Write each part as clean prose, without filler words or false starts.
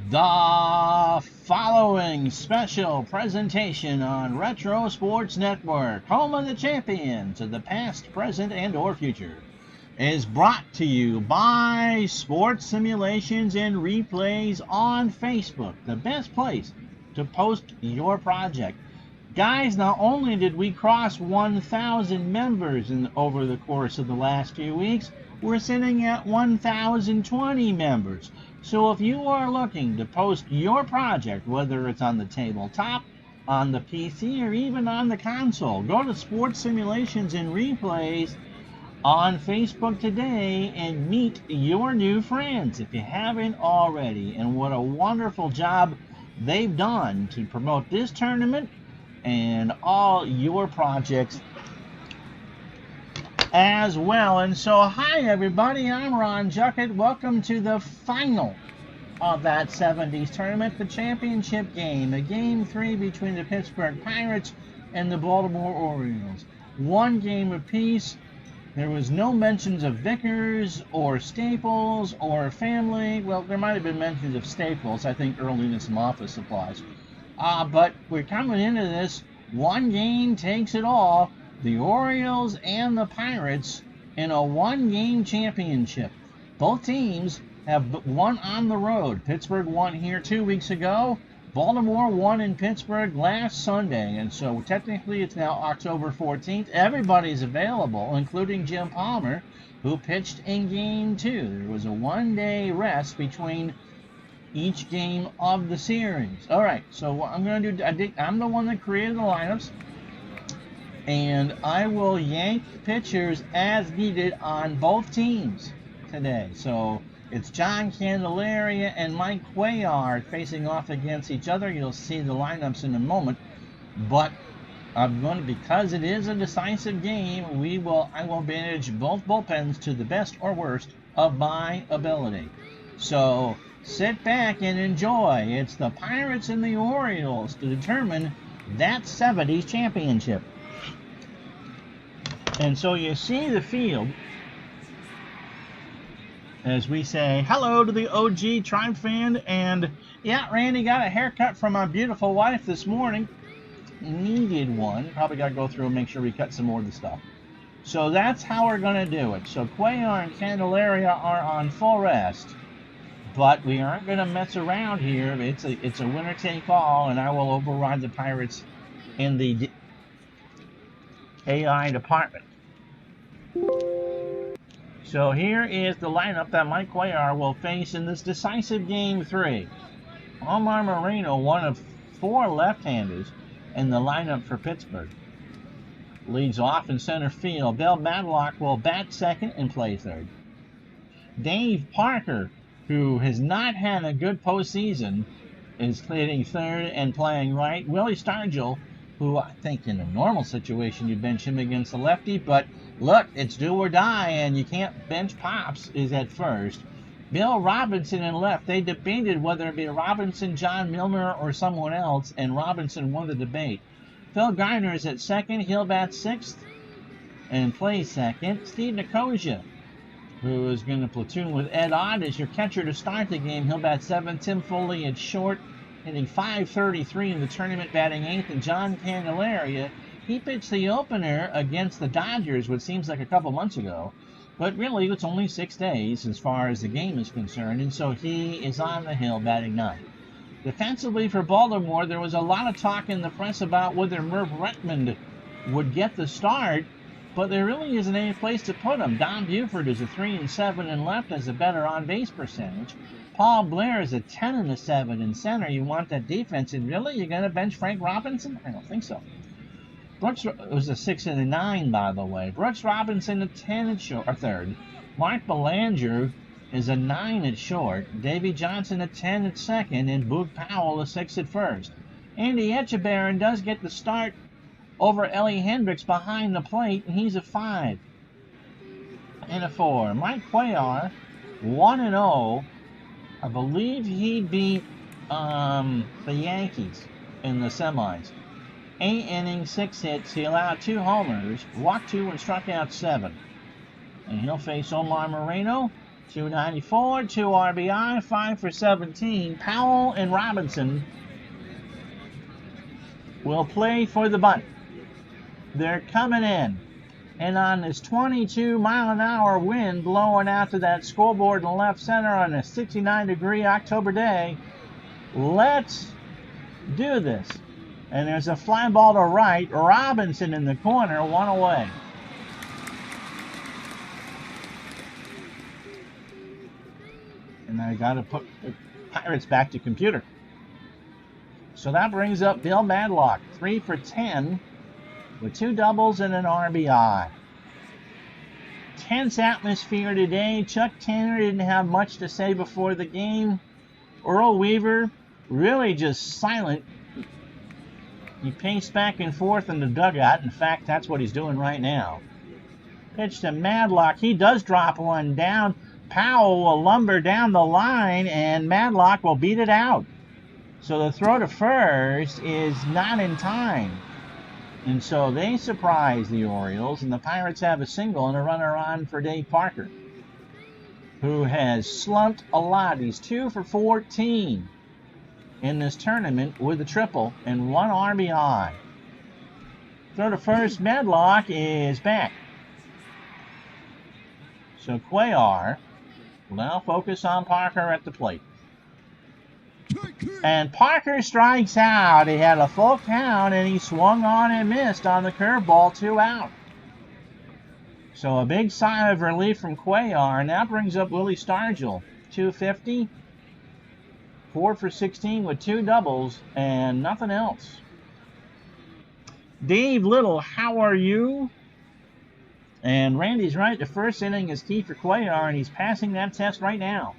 The following special presentation on Retro Sports Network, home of the champions of the past, present, and or future, is brought to you by Sports Simulations and Replays on Facebook, the best place to post your project. Guys, not only did we cross 1,000 members over the course of the last few weeks, we're sitting at 1,020 members. So if you are looking to post your project, whether it's on the tabletop, on the PC, or even on the console, go to Sports Simulations and Replays on Facebook today and meet your new friends if you haven't already. And what a wonderful job they've done to promote this tournament and all your projects as well. And so, hi everybody, I'm Ron Juckett. Welcome to the final of that 70s tournament, the championship game, a game 3 between the Pittsburgh Pirates and the Baltimore Orioles. One game apiece. There was no mentions of Vickers or Staples or family. Well, there might have been mentions of Staples, I think, early in some office supplies. But we're coming into this, one game takes it all, the Orioles and the Pirates in a one-game championship. Both teams have won on the road. Pittsburgh won here 2 weeks ago. Baltimore won in Pittsburgh last Sunday, and so technically it's now October 14th. Everybody's available, including Jim Palmer, who pitched in Game 2. There was a one-day rest between each game of the series. All right, so what I'm going to do, I'm the one that created the lineups, and I will yank pitchers as needed on both teams today. So it's John Candelaria and Mike Cuellar facing off against each other. You'll see the lineups in a moment, but I'm going to, because it is a decisive game, I will manage both bullpens to the best or worst of my ability. So sit back and enjoy. It's the Pirates and the Orioles to determine that 70s championship. And so you see the field as we say hello to the OG Tribe fan. And yeah, Randy got a haircut from my beautiful wife this morning. Needed one. Probably got to go through and make sure we cut some more of the stuff. So that's how we're going to do it. So Cuellar and Candelaria are on full rest. But we aren't going to mess around here. It's a winner-take-all, and I will override the Pirates in the AI department. So here is the lineup that Mike Cuellar will face in this decisive Game 3. Omar Moreno, one of 4 left-handers in the lineup for Pittsburgh, leads off in center field. Bill Madlock will bat second and play third. Dave Parker, who has not had a good postseason, is hitting third and playing right. Willie Stargell, who I think in a normal situation you bench him against the lefty, but look, it's do or die, and you can't bench Pops, is at first. Bill Robinson in left. They debated whether it be Robinson, John Milner, or someone else, and Robinson won the debate. Phil Garner is at second. He'll bat sixth and play second. Steve Nicosia, who is going to platoon with Ed Ott as your catcher to start the game. He'll bat seventh. Tim Foley at short, hitting .533 in the tournament, batting eighth. And John Candelaria, he pitched the opener against the Dodgers, which seems like a couple months ago. But really, it's only 6 days as far as the game is concerned, and so he is on the hill batting ninth. Defensively for Baltimore, there was a lot of talk in the press about whether Merv Retmond would get the start, but there really isn't any place to put him. Don Buford is a 3-7 in left, has a better on-base percentage. Paul Blair is a 10-7 in center. You want that defense, and really, you're going to bench Frank Robinson? I don't think so. Brooks was a 6-9, by the way. Brooks Robinson a 10 at short, or third. Mark Belanger is a 9 at short. Davey Johnson a 10 at second, and Boog Powell a 6 at first. Andy Etchebarren does get the start over Ellie Hendricks behind the plate, and he's a 5 and a 4. Mike Cuellar, 1-0. I believe he beat the Yankees in the semis. 8 innings, 6 hits. He allowed 2 homers, walked 2, and struck out 7. And he'll face Omar Moreno, 294, 2 RBI, 5 for 17. Powell and Robinson will play for the bunt. They're coming in. And on this 22-mile-an-hour wind blowing out to that scoreboard in left center on a 69-degree October day, let's do this. And there's a fly ball to right. Robinson in the corner, one away. And I got to put the Pirates back to computer. So that brings up Bill Madlock, 3 for 10 with 2 doubles and an RBI. Tense atmosphere today. Chuck Tanner didn't have much to say before the game. Earl Weaver really just silent. He paced back and forth in the dugout. In fact, that's what he's doing right now. Pitch to Madlock. He does drop one down. Powell will lumber down the line, and Madlock will beat it out. So the throw to first is not in time. And so they surprise the Orioles, and the Pirates have a single and a runner on for Dave Parker, who has slumped a lot. He's 2 for 14 in this tournament with a triple and 1 RBI. Throw to first, Madlock is back. So Cuellar will now focus on Parker at the plate. And Parker strikes out. He had a full count, and he swung on and missed on the curveball, 2 out. So a big sigh of relief from Cuellar, and that brings up Willie Stargell, 250, 4 for 16 with 2 doubles and nothing else. Dave Little, how are you? And Randy's right. The first inning is key for Cuellar, and he's passing that test right now.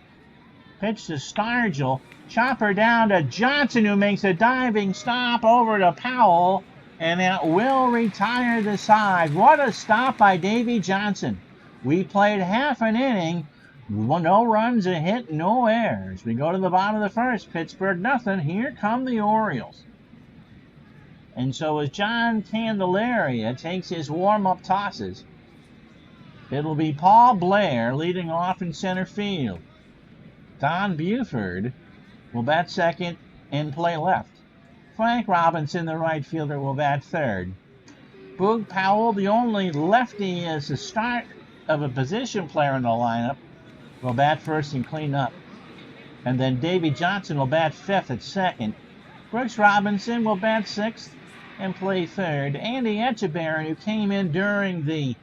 Pitch to Stargell. Chopper down to Johnson, who makes a diving stop over to Powell, and that will retire the side. What a stop by Davy Johnson. We played half an inning. No runs, a hit, no errors. We go to the bottom of the first. Pittsburgh nothing. Here come the Orioles. And so as John Candelaria takes his warm-up tosses, it'll be Paul Blair leading off in center field. Don Buford will bat second and play left. Frank Robinson, the right fielder, will bat third. Boog Powell, the only lefty as the start of a position player in the lineup, will bat first and clean up. And then Davy Johnson will bat fifth at second. Brooks Robinson will bat sixth and play third. Andy Etchebarren, who came in during the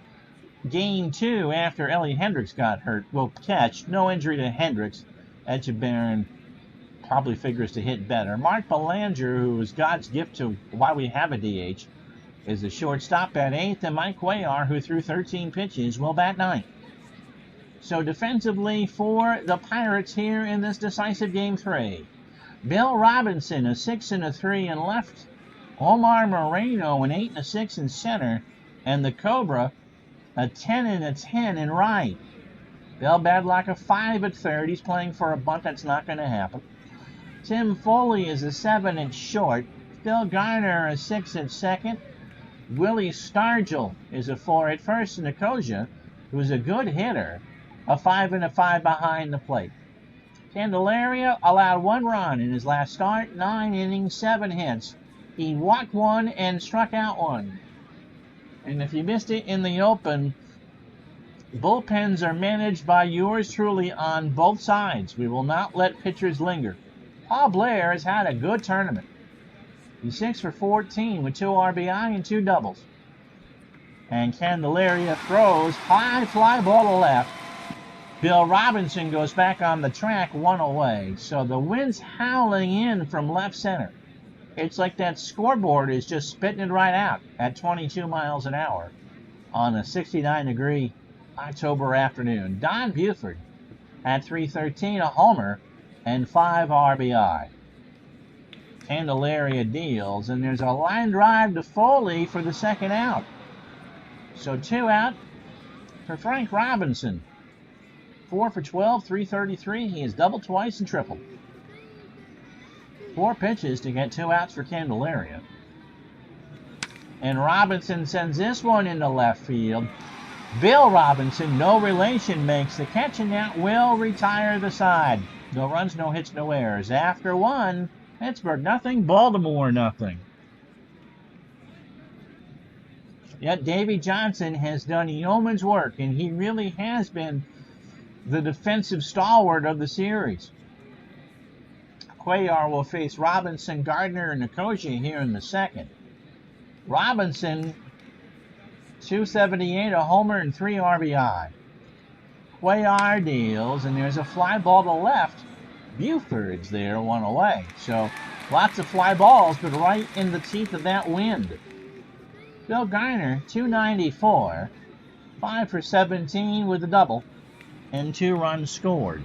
Game 2 after Ellie Hendricks got hurt, will catch. No injury to Hendricks. Etchebarren probably figures to hit better. Mark Belanger, who is God's gift to why we have a DH, is the shortstop at 8th, and Mike Cuellar, who threw 13 pitches, will bat 9th. So defensively for the Pirates here in this decisive Game 3. Bill Robinson, a 6 and a 3 in left. Omar Moreno, an 8 and a 6 in center. And the Cobra, a 10 and a 10 in right. Bill Badlock, a 5 at third. He's playing for a bunt. That's not going to happen. Tim Foley is a 7 at short. Phil Garner, a 6 at second. Willie Stargell is a 4 at first. And Nicosia, who's a good hitter, a 5 and a 5 behind the plate. Candelaria allowed 1 run in his last start, 9 innings, 7 hits. He walked 1 and struck out 1. And if you missed it in the open, bullpens are managed by yours truly on both sides. We will not let pitchers linger. Paul Blair has had a good tournament. He's 6 for 14 with 2 RBI and 2 doubles. And Candelaria throws high fly ball to left. Bill Robinson goes back on the track, 1 away. So the wind's howling in from left center. It's like that scoreboard is just spitting it right out at 22 miles an hour on a 69-degree October afternoon. Don Buford at .313, a homer, and 5 RBI. Candelaria deals, and there's a line drive to Foley for the second out. So 2 out for Frank Robinson. 4 for 12, .333. He has doubled twice and tripled. 4 pitches to get 2 outs for Candelaria. And Robinson sends this one into left field. Bill Robinson, no relation, makes the catch, and that will retire the side. No runs, no hits, no errors. After one, Pittsburgh nothing, Baltimore nothing. Yet Davy Johnson has done yeoman's work, and he really has been the defensive stalwart of the series. Cuellar will face Robinson, Gardner, and Nicosia here in the second. Robinson, 278, a homer, and 3 RBI. Cuellar deals, and there's a fly ball to left. Buford's there, one away. So lots of fly balls, but right in the teeth of that wind. Bill Gardner, 294, 5 for 17 with a double, and 2 runs scored.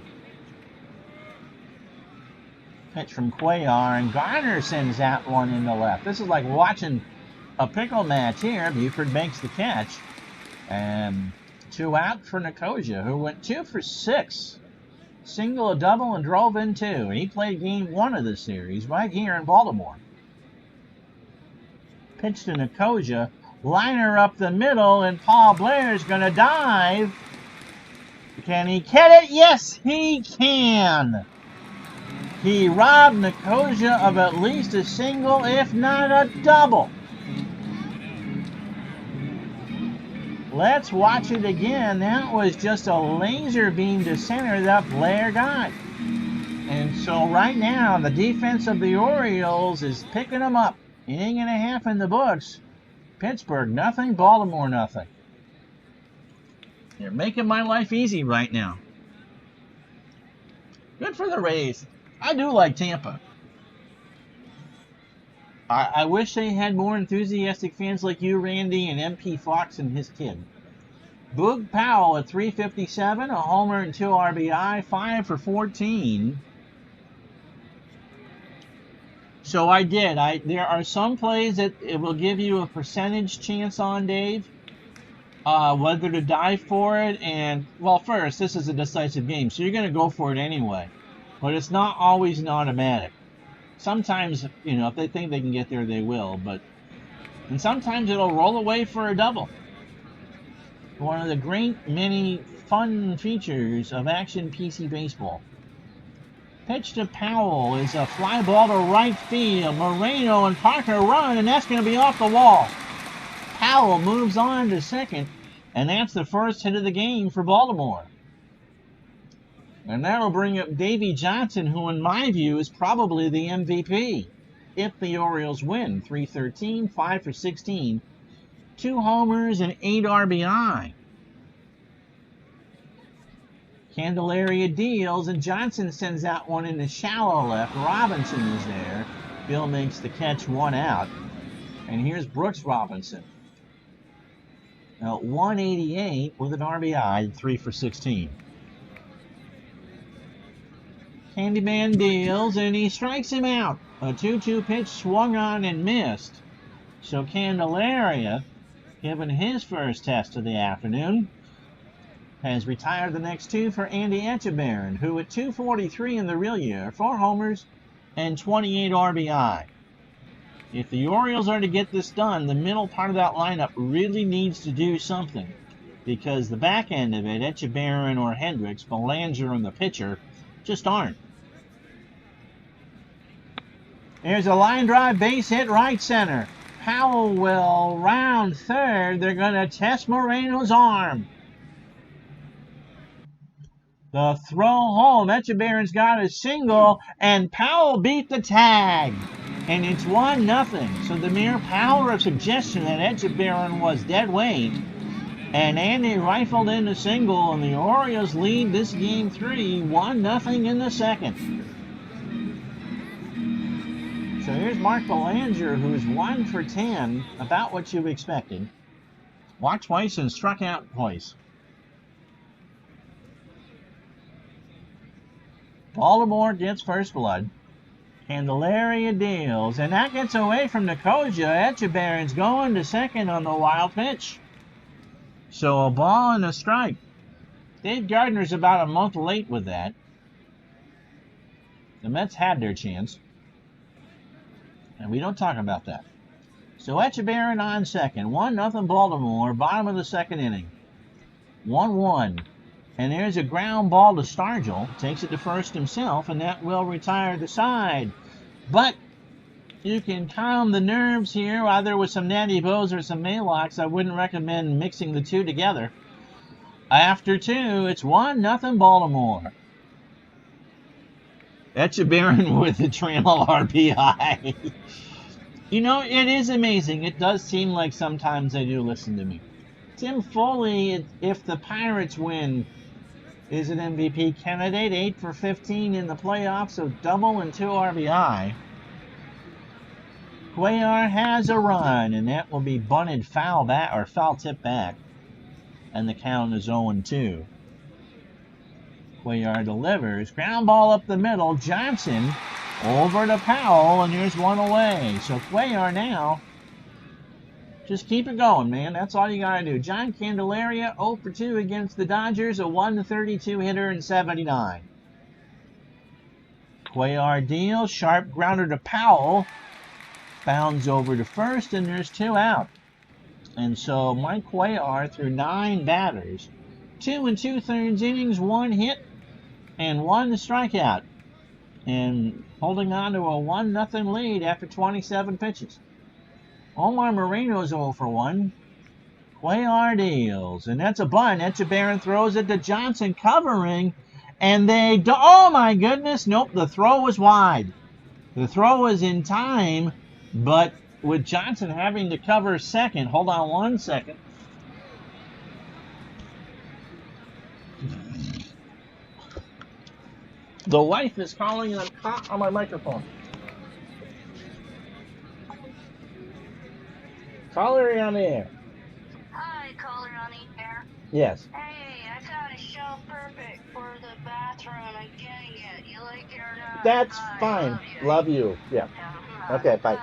Pitch from Cuellar, and Gardner sends that one in the left. This is like watching a pickle match here. Buford makes the catch, and 2 out for Nicosia, who went 2 for 6. Single, a double, and drove in 2. And he played game 1 of the series right here in Baltimore. Pitch to Nicosia, liner up the middle, and Paul Blair's going to dive. Can he get it? Yes, he can. He robbed Nicosia of at least a single, if not a double. Let's watch it again. That was just a laser beam to center that Blair got. And so right now, the defense of the Orioles is picking them up. Inning and a half in the books. Pittsburgh nothing, Baltimore nothing. They're making my life easy right now. Good for the Rays. I do like Tampa. I wish they had more enthusiastic fans like you, Randy, and MP Fox and his kid. Boog Powell at 357, a homer and 2 RBI, 5 for 14. So I did. There are some plays that it will give you a percentage chance on, Dave. Whether to dive for it, and, well, first, this is a decisive game, so you're going to go for it anyway. But it's not always an automatic. Sometimes, if they think they can get there, they will. And sometimes it'll roll away for a double. One of the great many fun features of Action PC Baseball. Pitch to Powell is a fly ball to right field. Moreno and Parker run, and that's going to be off the wall. Powell moves on to second, and that's the first hit of the game for Baltimore. And that'll bring up Davy Johnson, who in my view is probably the MVP if the Orioles win. 313, 5 for 16, 2 homers and 8 RBI. Candelaria deals, and Johnson sends that one in the shallow left. Robinson is there. Bill makes the catch, 1 out. And here's Brooks Robinson. Now, 188 with an RBI, 3 for 16. Candyman deals, and he strikes him out. A 2-2 pitch swung on and missed. So Candelaria, given his first test of the afternoon, has retired the next 2 for Andy Etchebarren, who at 243 in the real year, 4 homers and 28 RBI. If the Orioles are to get this done, the middle part of that lineup really needs to do something, because the back end of it, Etchebarren or Hendricks, Belanger and the pitcher, just aren't. There's a line drive base hit right center. Powell will round third. They're going to test Moreno's arm. The throw home. Etchebarren's got a single, and Powell beat the tag. And it's 1-0. So the mere power of suggestion that Etchebarren was dead weight. And Andy rifled in the single, and the Orioles lead this game 3, 1-0 in the second. So here's Mark Belanger, who's 1 for 10, about what you expected. Walked twice and struck out twice. Baltimore gets first blood. Candelaria deals, and that gets away from Nicosia. Etchebarren's going to second on the wild pitch. So a ball and a strike. Dave Gardner's about a month late with that. The Mets had their chance. And we don't talk about that. So Etchebarren on second. 1-0 Baltimore, bottom of the second inning. 1-1. And there's a ground ball to Stargell. Takes it to first himself, and that will retire the side. But you can calm the nerves here, either with some Natty Bows or some Maylocks. I wouldn't recommend mixing the two together. After 2, it's 1-0 Baltimore. Echebarren with the trail RBI. You know, it is amazing. It does seem like sometimes they do listen to me. Tim Foley, if the Pirates win, is an MVP candidate. 8 for 15 in the playoffs, so double and 2 RBI. Cuellar has a run, and that will be bunted foul tip back. And the count is 0-2. Cuellar delivers. Ground ball up the middle. Johnson over to Powell, and here's one away. So Cuellar now, just keep it going, man. That's all you got to do. John Candelaria 0 for 2 against the Dodgers, a 1-32 hitter in 79. Cuellar deals. Sharp grounder to Powell. Bounds over to first, and there's 2 out. And so Mike Cuellar through 9 batters, 2 2/3 innings, 1 hit, and 1 strikeout. And holding on to a 1-0 lead after 27 pitches. Omar Moreno's 0 for 1. Cuellar deals, and that's a bunt. Echebarren throws it to Johnson, covering, and oh my goodness, nope, the throw was wide. The throw was in time, but with Johnson having to cover second, hold on 1 second. The wife is calling on my microphone. Call her on the air. Hi, caller on the air. Yes. Hey, I got a shelf perfect for the bathroom. I'm getting it. You like it or not? That's Hi, fine. Love you. Yeah. Okay, bye.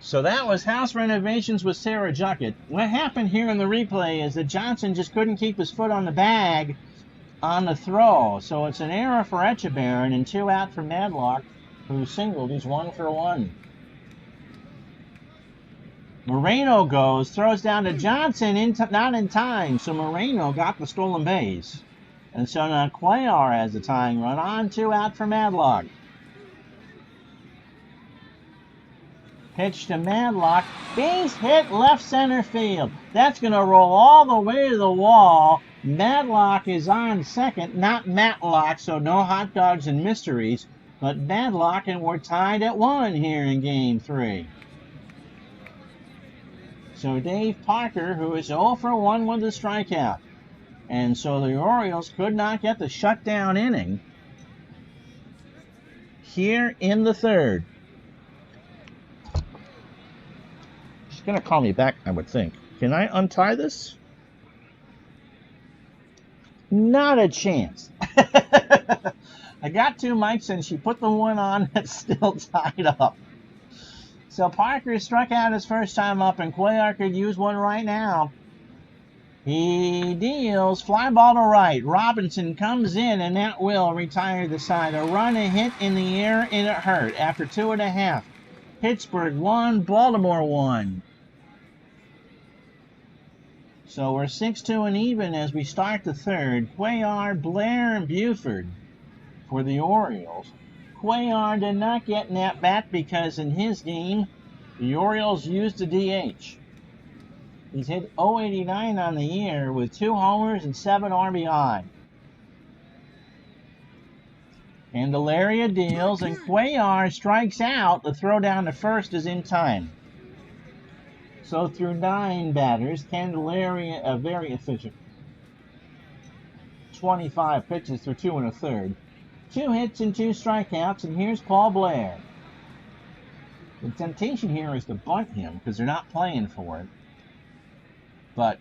So that was House Renovations with Sarah Juckett. What happened here in the replay is that Johnson just couldn't keep his foot on the bag on the throw. So it's an error for Echebarren and 2 out for Madlock, who singled. He's 1 for 1. Moreno goes, throws down to Johnson, not in time. So Moreno got the stolen base. And so now Cuellar has the tying run on, 2 out for Madlock. Pitch to Madlock. Base hit left center field. That's going to roll all the way to the wall. Madlock is on second, not Matlock, so no hot dogs and mysteries. But Madlock, and we're tied at 1 here in Game 3. So Dave Parker, who is 0 for 1 with a strikeout. And so the Orioles could not get the shutdown inning here in the 3rd. She's going to call me back, I would think. Can I untie this? Not a chance. I got 2 mics and she put the one on that's still tied up. So Parker struck out his first time up, and Cuellar could use one right now. He deals, fly ball to right. Robinson comes in, and that will retire the side. A run, a hit in the air, and it hurt. After 2.5, Pittsburgh 1, Baltimore 1. So we're 6-2 and even as we start the 3rd. Cuellar, Blair, and Buford for the Orioles. Cuellar did not get an at-bat because in his game, the Orioles used a DH. He's hit .089 on the year with 2 homers and 7 RBI. Candelaria deals, and Cuellar strikes out. The throw down to first is in time. So through 9 batters, Candelaria very efficient. 25 pitches through 2 1/3. 2 hits and 2 strikeouts, and here's Paul Blair. The temptation here is to bunt him because they're not playing for it. But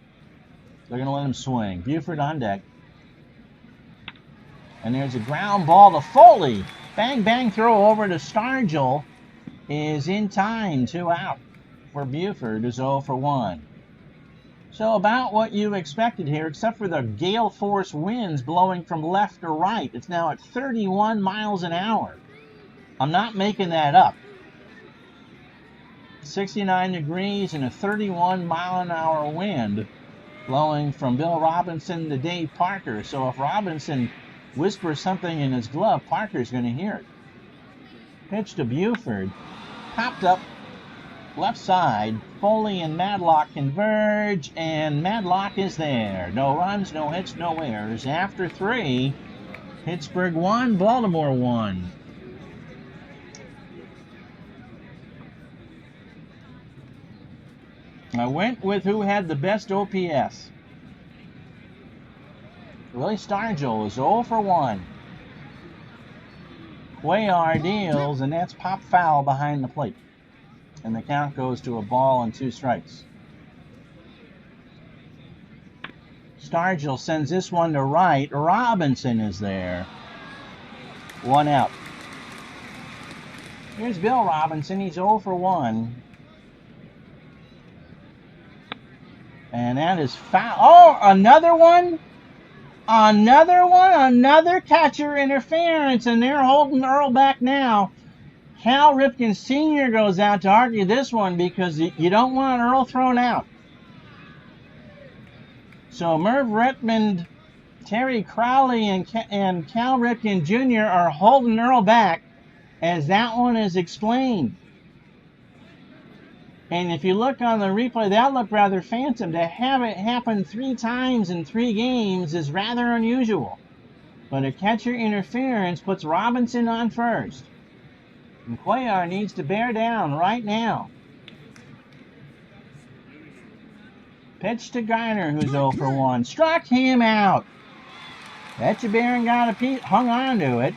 they're going to let him swing. Buford on deck. And there's a ground ball to Foley. Bang, bang, throw over to Stargell is in time. 2 out for Buford, is 0 for 1. So about what you expected here, except for the gale force winds blowing from left to right. It's now at 31 miles an hour. I'm not making that up. 69 degrees and a 31 mile an hour wind. blowing from Bill Robinson to Dave Parker. So if Robinson whispers something in his glove, Parker's going to hear it. Pitch to Buford. Popped up left side. Foley and Madlock converge, and Madlock is there. No runs, no hits, no errors. After 3, Pittsburgh 1, Baltimore 1. I went with who had the best OPS. Willie Stargell is 0 for 1. Cuellar deals, and that's pop foul behind the plate. And the count goes to a ball and 2 strikes. Stargell sends this one to right. Robinson is there. 1 out. Here's Bill Robinson. He's 0 for 1. And that is foul. Oh, another one? Another one? Another catcher interference. And they're holding Earl back now. Cal Ripken Sr. goes out to argue this one because you don't want Earl thrown out. So Merv Redmond, Terry Crowley, and Cal Ripken Jr. are holding Earl back as that one is explained. And if you look on the replay, that looked rather phantom. To have it happen 3 times in 3 games is rather unusual. But a catcher interference puts Robinson on first. And Cuellar needs to bear down right now. Pitch to Garner, who's 0 for 1. Struck him out. Etchebarren hung on to it.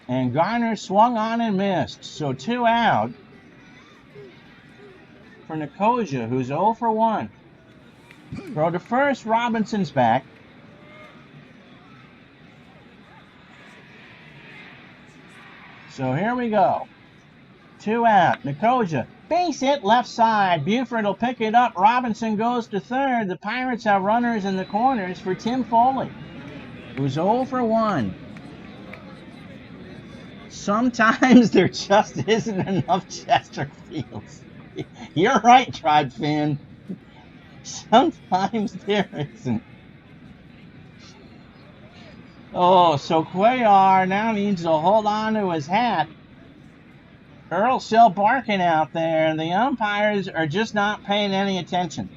And Garner swung on and missed. So 2 out for Nicosia, who's 0 for 1. Throw to first, Robinson's back. So here we go. 2 out. Nicosia. Base hit left side. Buford will pick it up. Robinson goes to third. The Pirates have runners in the corners for Tim Foley, who's 0 for 1. Sometimes there just isn't enough Chesterfields. You're right, Tribe Fan. Sometimes there isn't. Oh, so Cuellar now needs to hold on to his hat. Earl's still barking out there, and the umpires are just not paying any attention.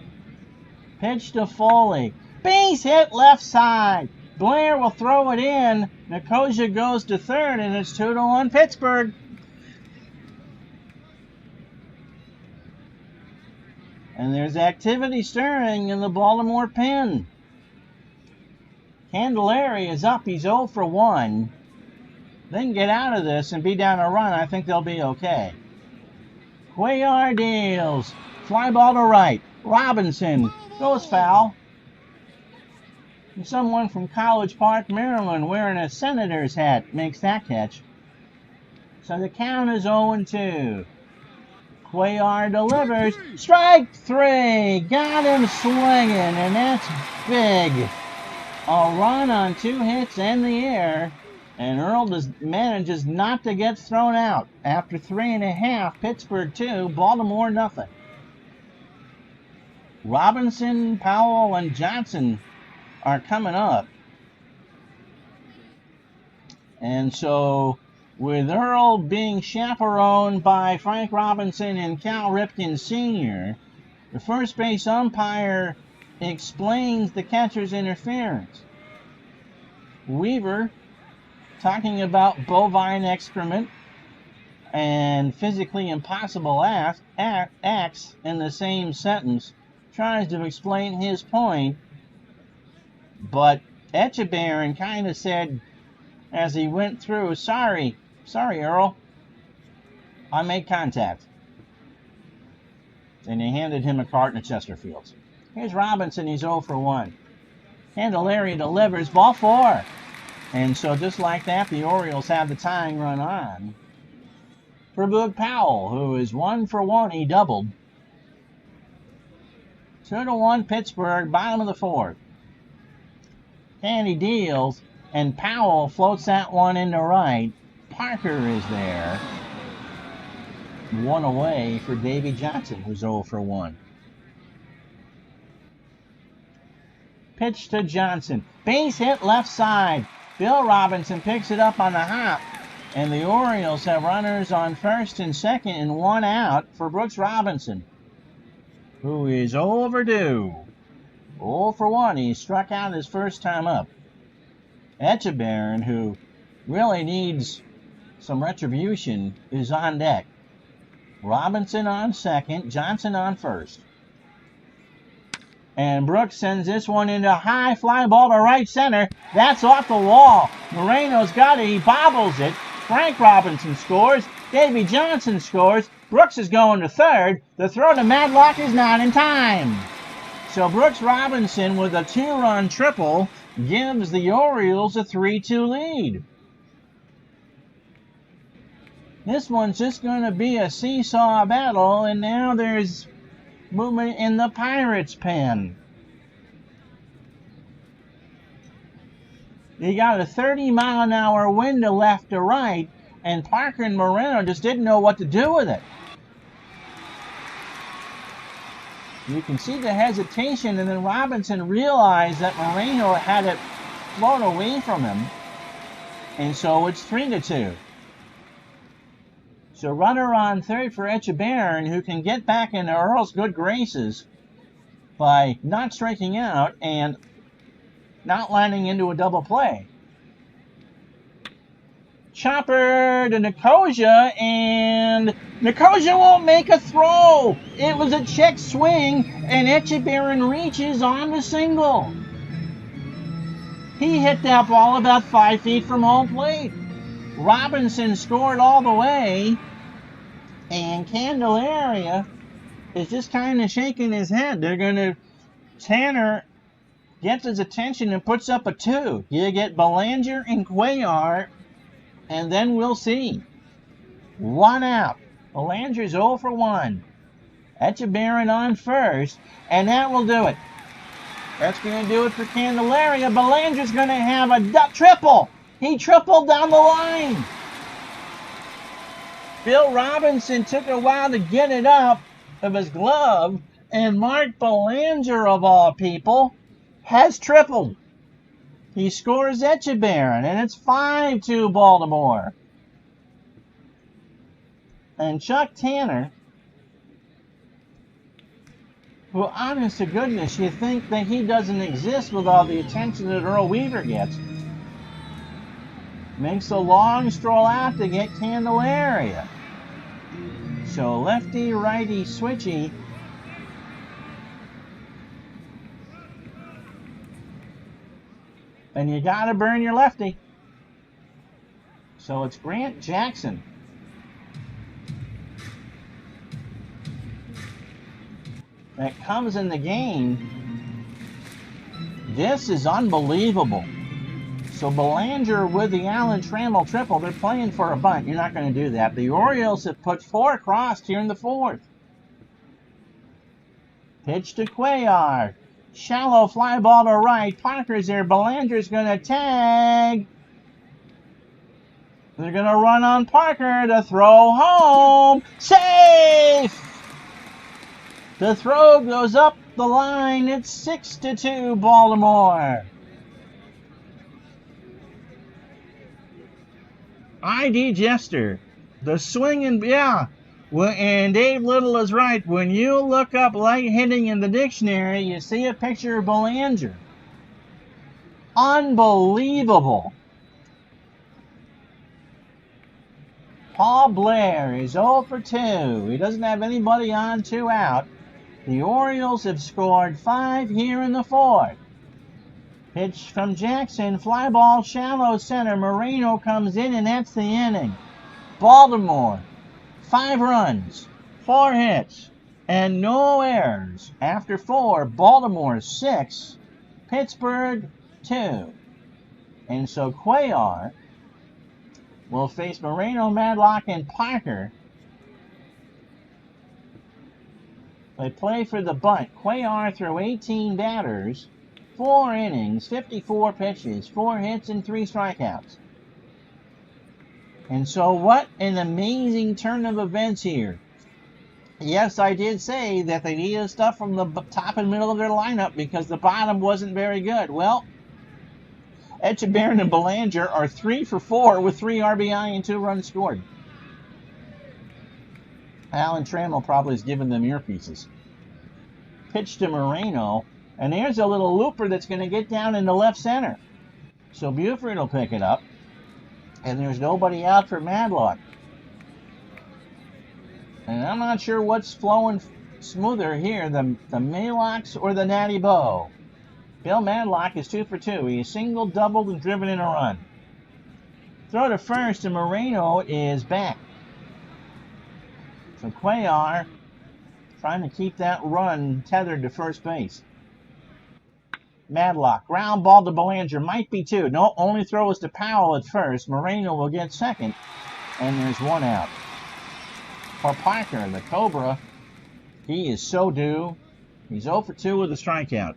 Pitch to Foley. Base hit left side. Blair will throw it in. Nicosia goes to third, and it's 2-1 Pittsburgh. And there's activity stirring in the Baltimore pen. Candelaria is up. He's 0 for 1. They can get out of this and be down a run. I think they'll be okay. Cuellar deals. Fly ball to right. Robinson goes foul. And someone from College Park, Maryland, wearing a Senator's hat makes that catch. So the count is 0-2. Cuellar delivers. Strike 3. Got him swinging, and that's big. A run on 2 hits and the air, and Earl manages not to get thrown out. After 3.5, Pittsburgh 2, Baltimore nothing. Robinson, Powell, and Johnson are coming up. And so, with Earl being chaperoned by Frank Robinson and Cal Ripken Sr., the first base umpire explains the catcher's interference. Weaver, talking about bovine excrement and physically impossible acts in the same sentence, tries to explain his point, but Etchebarren kind of said as he went through, sorry Earl, I made contact. And he handed him a carton of Chesterfields. Here's Robinson, he's 0 for 1. Candelaria delivers, ball 4. And so just like that, the Orioles have the tying run on for Boog Powell, who is 1 for 1. He doubled. 2-1 Pittsburgh, bottom of the 4th. Candy deals, and Powell floats that one into right. Parker is there. 1 away for Davy Johnson, who's 0 for 1. Pitch to Johnson. Base hit left side. Bill Robinson picks it up on the hop. And the Orioles have runners on first and second and one out for Brooks Robinson, who is overdue. 0 for 1. He struck out his first time up. Etchebarren, who really needs some retribution, is on deck. Robinson on second, Johnson on first. And Brooks sends this one into high fly ball to right center. That's off the wall. Moreno's got it. He bobbles it. Frank Robinson scores. Davy Johnson scores. Brooks is going to third. The throw to Madlock is not in time. So Brooks Robinson with a 2-run triple gives the Orioles a 3-2 lead. This one's just going to be a seesaw battle, and now there's movement in the Pirates' pen. You got a 30-mile-an-hour wind to left to right, and Parker and Moreno just didn't know what to do with it. You can see the hesitation, and then Robinson realized that Moreno had it float away from him, and so it's 3-2. So runner on third for Etchebarren, who can get back into Earl's good graces by not striking out and not lining into a double play. Chopper to Nicosia, and Nicosia won't make a throw. It was a check swing, and Etchebarren reaches on the single. He hit that ball about 5 feet from home plate. Robinson scored all the way, and Candelaria is just kind of shaking his head. Tanner gets his attention and puts up a 2. You get Belanger and Cuellar, and then we'll see. 1 out. Belanger's 0 for 1. Etchebarren on first, and that will do it. That's going to do it for Candelaria. Belanger's going to have a triple. He tripled down the line. Bill Robinson took a while to get it up of his glove, and Mark Belanger, of all people, has tripled. He scores Etchebarren, and it's 5-2 Baltimore. And Chuck Tanner, who, honest to goodness, you think that he doesn't exist with all the attention that Earl Weaver gets, makes a long stroll out to get Candelaria. So lefty, righty, switchy. And you gotta burn your lefty. So it's Grant Jackson. That comes in the game. This is unbelievable. So Belanger with the Allen Trammell triple. They're playing for a bunt. You're not going to do that. The Orioles have put 4 across here in the 4th. Pitch to Cuellar. Shallow fly ball to right. Parker's there. Belanger's going to tag. They're going to run on Parker to throw home. Safe! The throw goes up the line. It's 6-2 Baltimore. I.D. Jester, the swinging, and Dave Little is right. When you look up light hitting in the dictionary, you see a picture of Belanger. Unbelievable. Paul Blair is 0 for 2. He doesn't have anybody on, 2 out. The Orioles have scored 5 here in the 4th. Pitch from Jackson, fly ball, shallow center. Moreno comes in, and that's the inning. Baltimore, 5 runs, 4 hits, and no errors. After 4, Baltimore 6, Pittsburgh 2. And so Cuellar will face Moreno, Madlock, and Parker. They play for the bunt. Cuellar threw 18 batters, 4 innings, 54 pitches, 4 hits, and 3 strikeouts. And so what an amazing turn of events here. Yes, I did say that they needed stuff from the top and middle of their lineup because the bottom wasn't very good. Well, Etchebarren and Belanger are 3 for 4 with 3 RBI and 2 runs scored. Alan Trammell probably has given them earpieces. Pitch to Moreno, and there's a little looper that's going to get down into left center. So Buford will pick it up, and there's nobody out for Madlock. And I'm not sure what's flowing smoother here, the Maylocks or the Natty Bow. Bill Madlock is 2 for 2. He singled, doubled, and driven in a run. Throw to first, and Moreno is back. So Cuellar trying to keep that run tethered to first base. Madlock, ground ball to Belanger, might be 2. No, only throw is to Powell at first. Moreno will get second, and there's 1 out. For Parker, the Cobra, he is so due. He's 0 for 2 with a strikeout.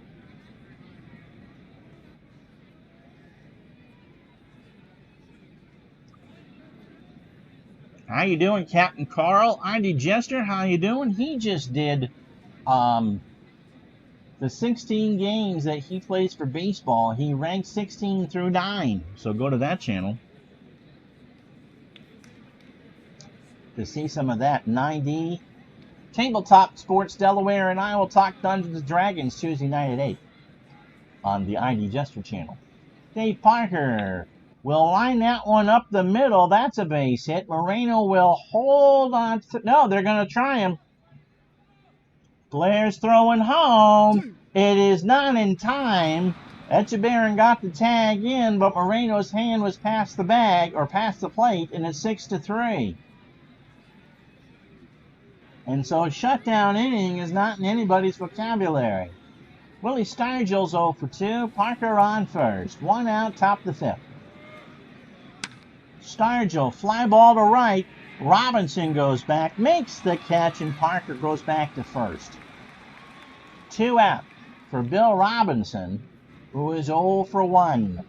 How you doing, Captain Carl? ID Jester, how you doing? He just did the 16 games that he plays for baseball. He ranked 16 through 9. So go to that channel to see some of that. 9D. Tabletop Sports Delaware, and I will talk Dungeons & Dragons Tuesday night at 8 on the ID Jester channel. Dave Parker will line that one up the middle. That's a base hit. Moreno will hold on. No, they're going to try him. Blair's throwing home. It is not in time. Etchebarren got the tag in, but Moreno's hand was past the bag, or past the plate, and it's 6-3. And so a shutdown inning is not in anybody's vocabulary. Willie Stargell's 0 for 2. Parker on first. 1 out, top the 5th. Stargell, fly ball to right. Robinson goes back, makes the catch, and Parker goes back to first. 2 out for Bill Robinson, who is 0 for 1.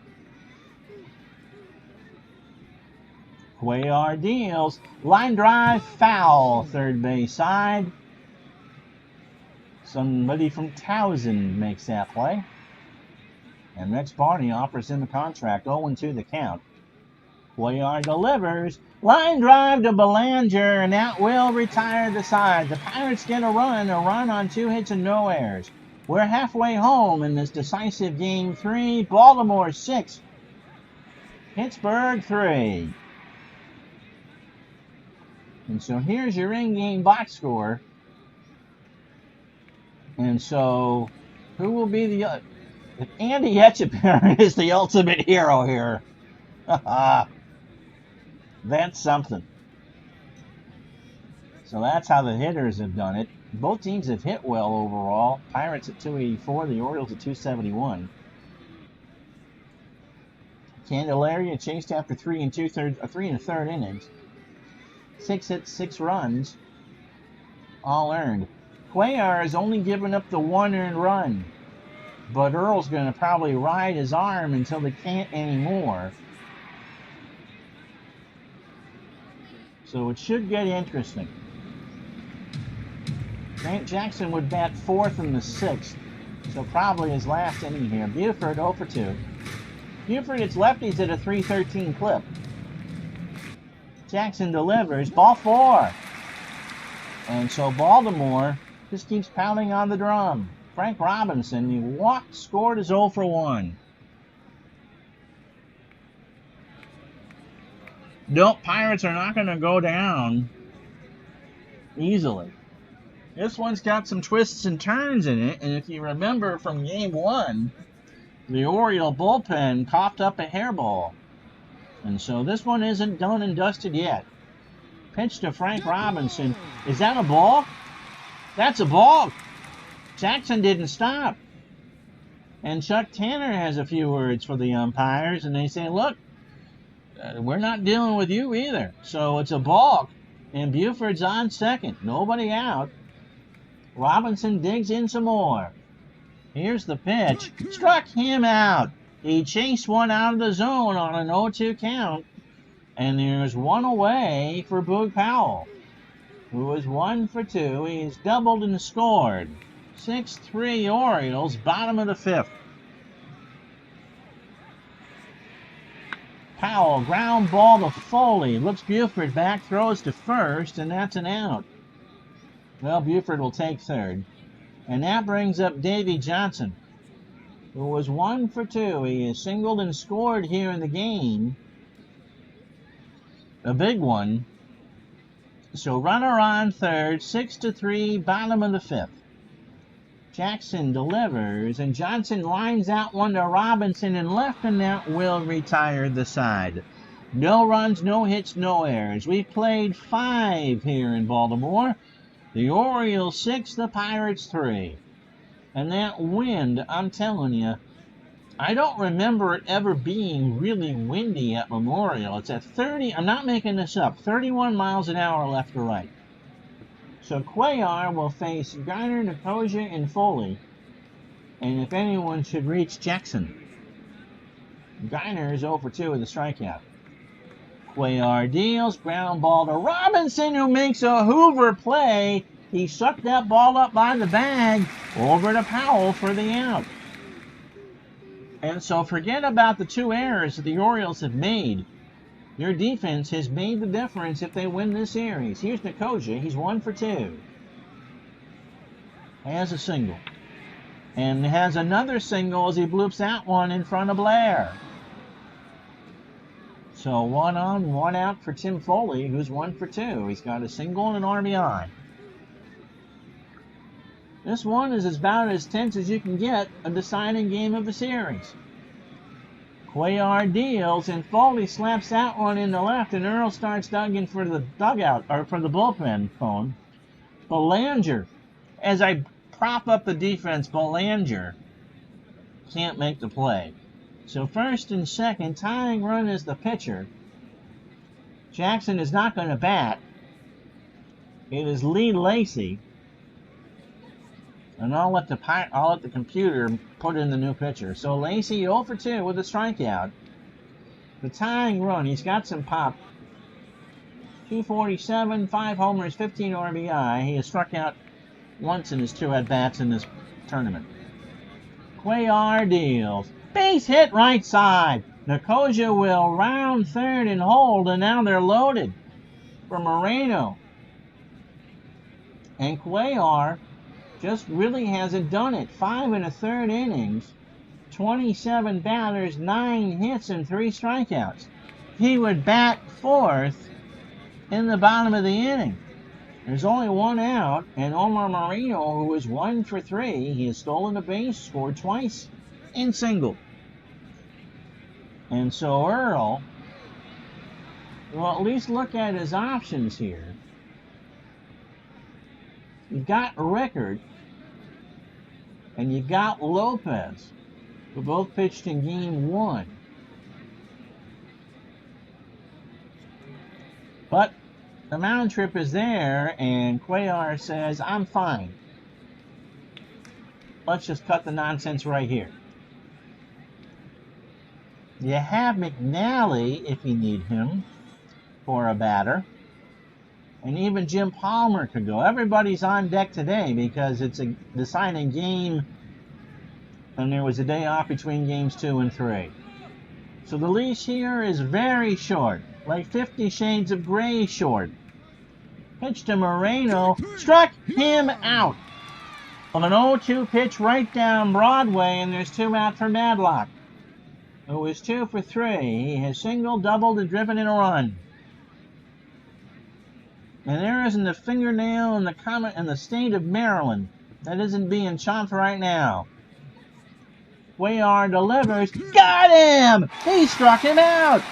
Cuellar deals. Line drive, foul, third base side. Somebody from Towson makes that play. And Rex Barney offers him a contract. 0-2 the count. Cuellar delivers. Line drive to Belanger, and that will retire the side. The Pirates get a run on 2 hits and no errors. We're halfway home in this decisive Game 3. Baltimore 6, Pittsburgh 3. And so here's your in-game box score. And so, who will be the... Andy Etchebarren is the ultimate hero here. That's something. So that's how the hitters have done it. Both teams have hit well overall. Pirates at 284, the Orioles at 271. Candelaria chased after 3 1/3 innings. 6 hits, 6 runs, all earned. Cuellar has only given up the 1 earned run, but Earl's going to probably ride his arm until they can't anymore. So it should get interesting. Grant Jackson would bat 4th in the 6th, so probably his last inning here. Buford 0 for 2. Buford hits lefties at a 313 clip. Jackson delivers, ball 4. And so Baltimore just keeps pounding on the drum. Frank Robinson, he walked, scored, is 0 for 1. Nope, Pirates are not going to go down easily. This one's got some twists and turns in it, and if you remember from Game 1, the Oriole bullpen coughed up a hairball. And so this one isn't done and dusted yet. Pitch to Frank Robinson. Is that a ball? That's a ball. Jackson didn't stop. And Chuck Tanner has a few words for the umpires, and they say, look, we're not dealing with you either. So it's a balk, and Buford's on second. Nobody out. Robinson digs in some more. Here's the pitch. Struck him out. He chased one out of the zone on an 0-2 count. And there's one away for Boog Powell. who was 1 for 2. He's doubled and scored. 6-3 Orioles, bottom of the 5th. Powell, ground ball to Foley. Looks Buford back, throws to first, and that's an out. Well, Buford will take third. And that brings up Davy Johnson, who was 1 for 2. He is singled and scored here in the game. A big one. So runner on third, 6-3, bottom of the 5th. Jackson delivers, and Johnson lines out one to Robinson in left, and that will retire the side. No runs, no hits, no errors. We've played 5 here in Baltimore. The Orioles 6, the Pirates 3. And that wind, I'm telling you, I don't remember it ever being really windy at Memorial. It's at 30, I'm not making this up, 31 miles an hour left to right. So Cuellar will face Garner, Nicosia, and Foley. And if anyone should reach Jackson, Garner is 0 for 2 with a strikeout. Cuellar deals, ground ball to Robinson, who makes a Hoover play. He sucked that ball up by the bag, over to Powell for the out. And so forget about the 2 errors that the Orioles have made. Their defense has made the difference if they win this series. Here's Nicosia. He's 1 for 2. Has a single. And has another single as he bloops that one in front of Blair. So 1 on, 1 out for Tim Foley, who's 1 for 2. He's got a single and an RBI. This one is about as tense as you can get a deciding game of a series. Cuellar deals, and Foley slaps that one in the left, and Earl starts digging for the dugout, or for the bullpen phone. Belanger, as I prop up the defense, Belanger can't make the play. So first and second, tying run is the pitcher. Jackson is not going to bat. It is Lee Lacy. And I'll let the computer put in the new pitcher. So Lacy 0 for 2 with a strikeout. The tying run, he's got some pop. 247, 5 homers, 15 RBI. He has struck out once in his 2 at-bats in this tournament. Cuellar deals. Base hit right side. Nicosia will round third and hold, and now they're loaded for Moreno. And Cuellar just really hasn't done it. 5 1/3 innings, 27 batters, 9 hits, and 3 strikeouts. He would bat 4th in the bottom of the inning. There's only 1 out, and Omar Moreno, who is 1 for 3, he has stolen a base, scored twice, and singled. And so Earl will at least look at his options here. You've got Rickard, and you got Lopez, who both pitched in game 1. But the mound trip is there, and Cuellar says, I'm fine. Let's just cut the nonsense right here. You have McNally if you need him for a batter. And even Jim Palmer could go. Everybody's on deck today because it's a deciding game, and there was a day off between games 2 and 3. So the leash here is very short, like 50 Shades of Grey short. Pitch to Moreno, struck him out. On an 0-2 pitch right down Broadway, and there's 2 out for Madlock, who is 2 for 3. He has singled, doubled, and driven in a run. And there isn't a fingernail in the state of Maryland that isn't being chopped right now. Cuellar delivers. Got him! He struck him out!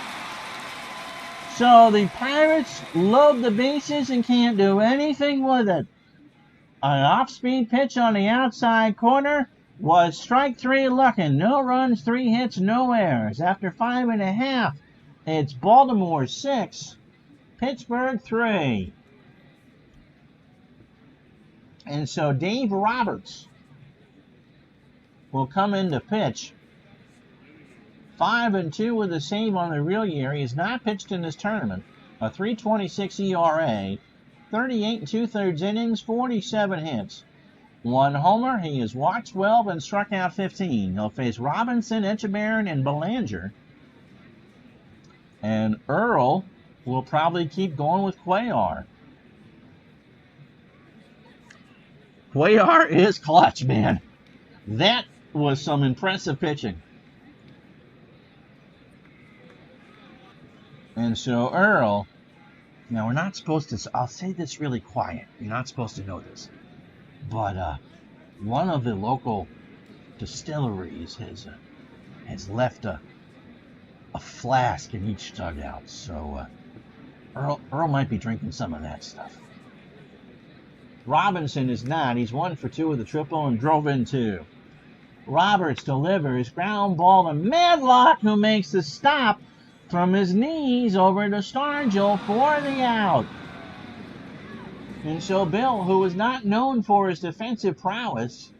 So the Pirates load the bases and can't do anything with it. An off-speed pitch on the outside corner was strike 3 looking. No runs, 3 hits, no errors. After 5 1/2, it's Baltimore 6, Pittsburgh 3. And so Dave Roberts will come in to pitch. 5-2 with a save on the real year. He has not pitched in this tournament. A 3.26 ERA. 38 2/3 innings, 47 hits. 1 homer. He has walked 12 and struck out 15. He'll face Robinson, Echebarren, and Belanger. And Earl will probably keep going with Cuellar. Cuellar is clutch, man. That was some impressive pitching. And so Earl, now we're not supposed to, I'll say this really quiet. You're not supposed to know this. But one of the local distilleries has left a flask in each dugout. So Earl might be drinking some of that stuff. Robinson is not. He's 1 for 2 with a triple and drove in 2. Roberts delivers ground ball to Madlock, who makes the stop from his knees over to Stargell for the out. And so Bill, who is not known for his defensive prowess,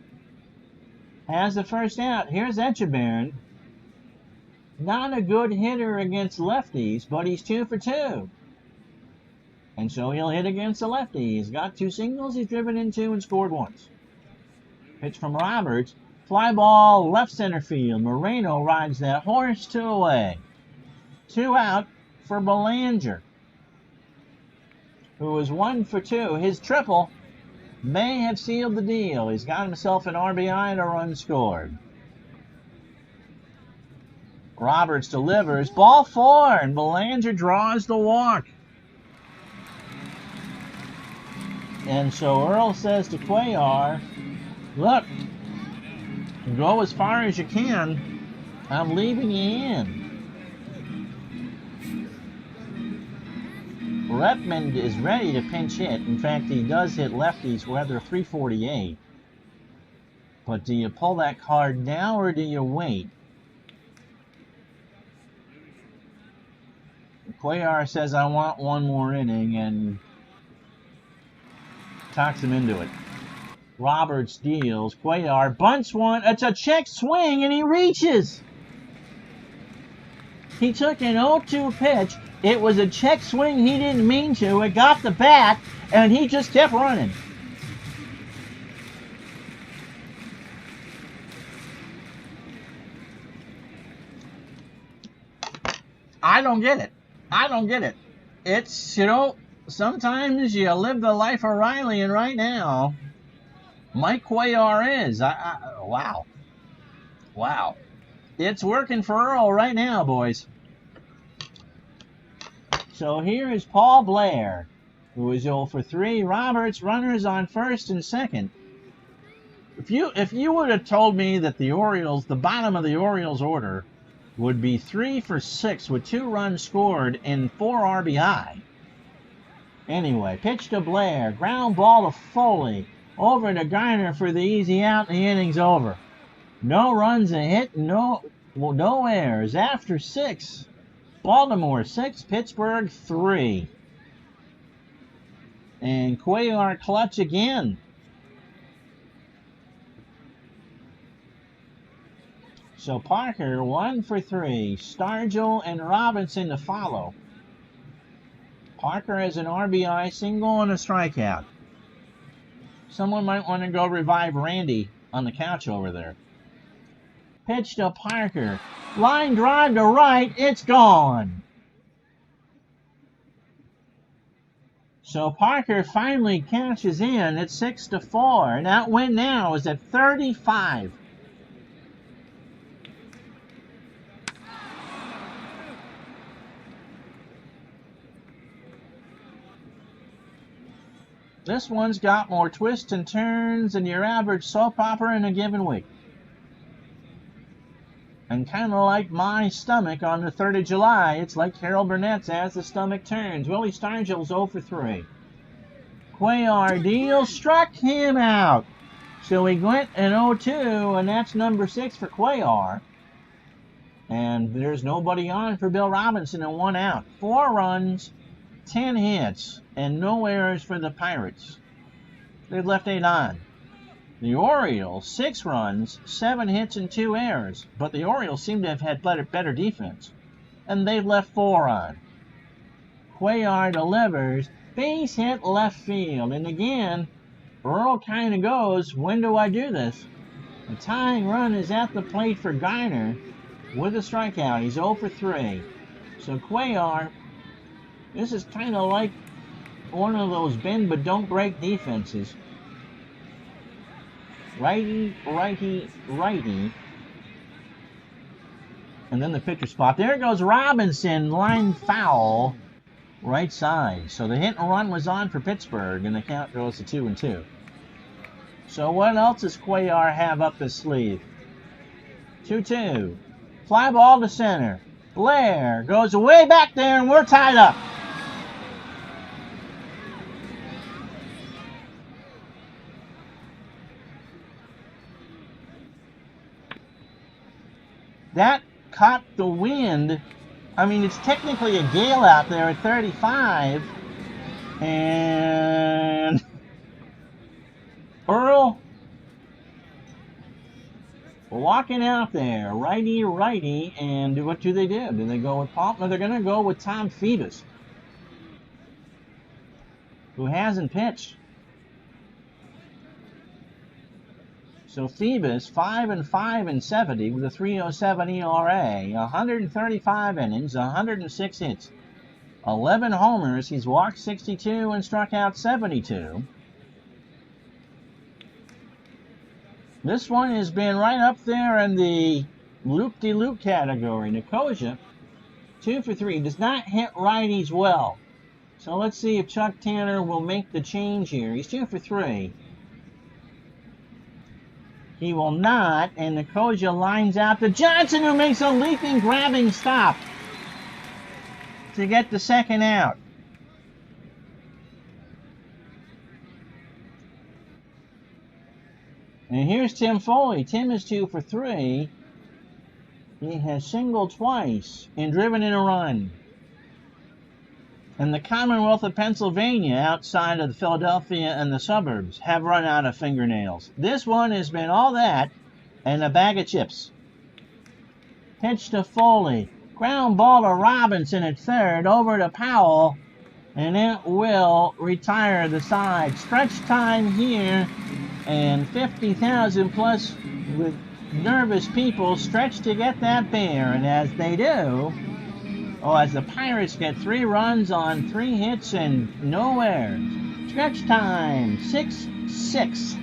has the first out. Here's Echebarren. Not a good hitter against lefties, but he's 2 for 2. And so he'll hit against the lefty. He's got 2 singles. He's driven in 2 and scored once. Pitch from Roberts. Fly ball left center field. Moreno rides that horse 2 away. 2 out for Belanger, who is 1 for 2. His triple may have sealed the deal. He's got himself an RBI and a run scored. Roberts delivers. Ball 4, and Belanger draws the walk. And so Earl says to Cuellar, look, go as far as you can. I'm leaving you in. Repmond is ready to pinch hit. In fact, he does hit lefties with a 348. But do you pull that card now or do you wait? Cuellar says, I want 1 more inning, and talks him into it. Roberts deals. Cuellar bunts 1. It's a check swing, and he reaches. He took an 0-2 pitch. It was a check swing he didn't mean to. It got the bat, and he just kept running. I don't get it. It's, sometimes you live the life of Riley, and right now, Mike Cuellar is. Wow. It's working for Earl right now, boys. So here is Paul Blair, who is 0 for 3. Roberts, runners on first and second. If you would have told me that the Orioles, the bottom of the Orioles order, would be 3 for 6 with 2 runs scored and 4 RBI. Anyway, pitch to Blair, ground ball to Foley, over to Garner for the easy out, and the inning's over. No runs, a hit, no errors. After 6, Baltimore 6, Pittsburgh 3. And Cuellar clutch again. So Parker 1 for 3. Stargell and Robinson to follow. Parker has an RBI, single, and a strikeout. Someone might want to go revive Randy on the couch over there. Pitch to Parker. Line drive to right. It's gone. So Parker finally cashes in at 6-4. And that win now is at 35. This one's got more twists and turns than your average soap opera in a given week. And kind of like my stomach on the 3rd of July, it's like Carol Burnett's as the stomach turns. Willie Stargell's 0 for 3. Cuellar deal struck him out. So he went an 0-2, and that's number 6 for Cuellar. And there's nobody on for Bill Robinson and 1 out. 4 runs, 10 hits, and no errors for the Pirates. They've left 8 on. The Orioles, 6 runs, 7 hits, and 2 errors. But the Orioles seem to have had better defense. And they've left 4 on. Cuellar delivers. Base hit left field. And again, Earl kind of goes, when do I do this? The tying run is at the plate for Geiner with a strikeout. He's 0 for 3. So Cuellar, this is kind of like one of those bend but don't break defenses. Righty, righty, righty. And then the pitcher spot. There goes Robinson, line foul, right side. So the hit and run was on for Pittsburgh, and the count goes to 2-2. So what else does Cuellar have up his sleeve? 2-2. Fly ball to center. Blair goes way back there, and we're tied up. That caught the wind. I mean, it's technically a gale out there at 35. And Earl walking out there, righty, righty, and what do? Do they go with Paul? No, they're going to go with Tom Phoebus, who hasn't pitched. So Phoebus, 5-5-70 with a 3.07 ERA, 135 innings, 106 hits, 11 homers. He's walked 62 and struck out 72. This one has been right up there in the loop-de-loop category. Nicosia, 2 for 3, does not hit righties well. So let's see if Chuck Tanner will make the change here. He's 2 for 3. He will not, and Nicosia lines out to Johnson, who makes a leaping, grabbing stop to get the second out. And here's Tim Foley. Tim is 2 for 3. He has singled twice and driven in a run. And the Commonwealth of Pennsylvania, outside of Philadelphia and the suburbs, have run out of fingernails. This one has been all that and a bag of chips. Pitch to Foley. Ground ball to Robinson at third. Over to Powell. And it will retire the side. Stretch time here. And 50,000 plus with nervous people stretch to get that bear. And as they do, as the Pirates get 3 runs on 3 hits and no errors. Stretch time, 6-6.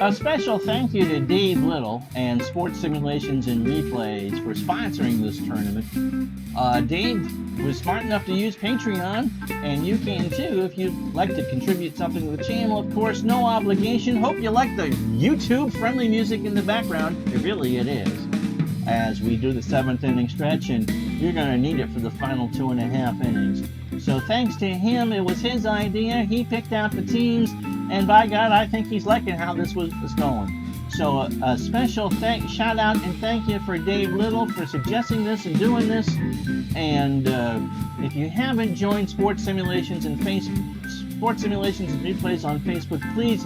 A special thank you to Dave Little and Sports Simulations and Replays for sponsoring this tournament. Dave was smart enough to use Patreon, and you can too if you'd like to contribute something to the channel. Of course, no obligation. Hope you like the YouTube-friendly music in the background. It is. As we do the 7th inning stretch, and you're going to need it for the final 2.5 innings. So thanks to him, it was his idea. He picked out the teams. And by God, I think he's liking how this was going. So a special shout out and thank you for Dave Little for suggesting this and doing this. And if you haven't joined Sports Simulations and Replays on Facebook, please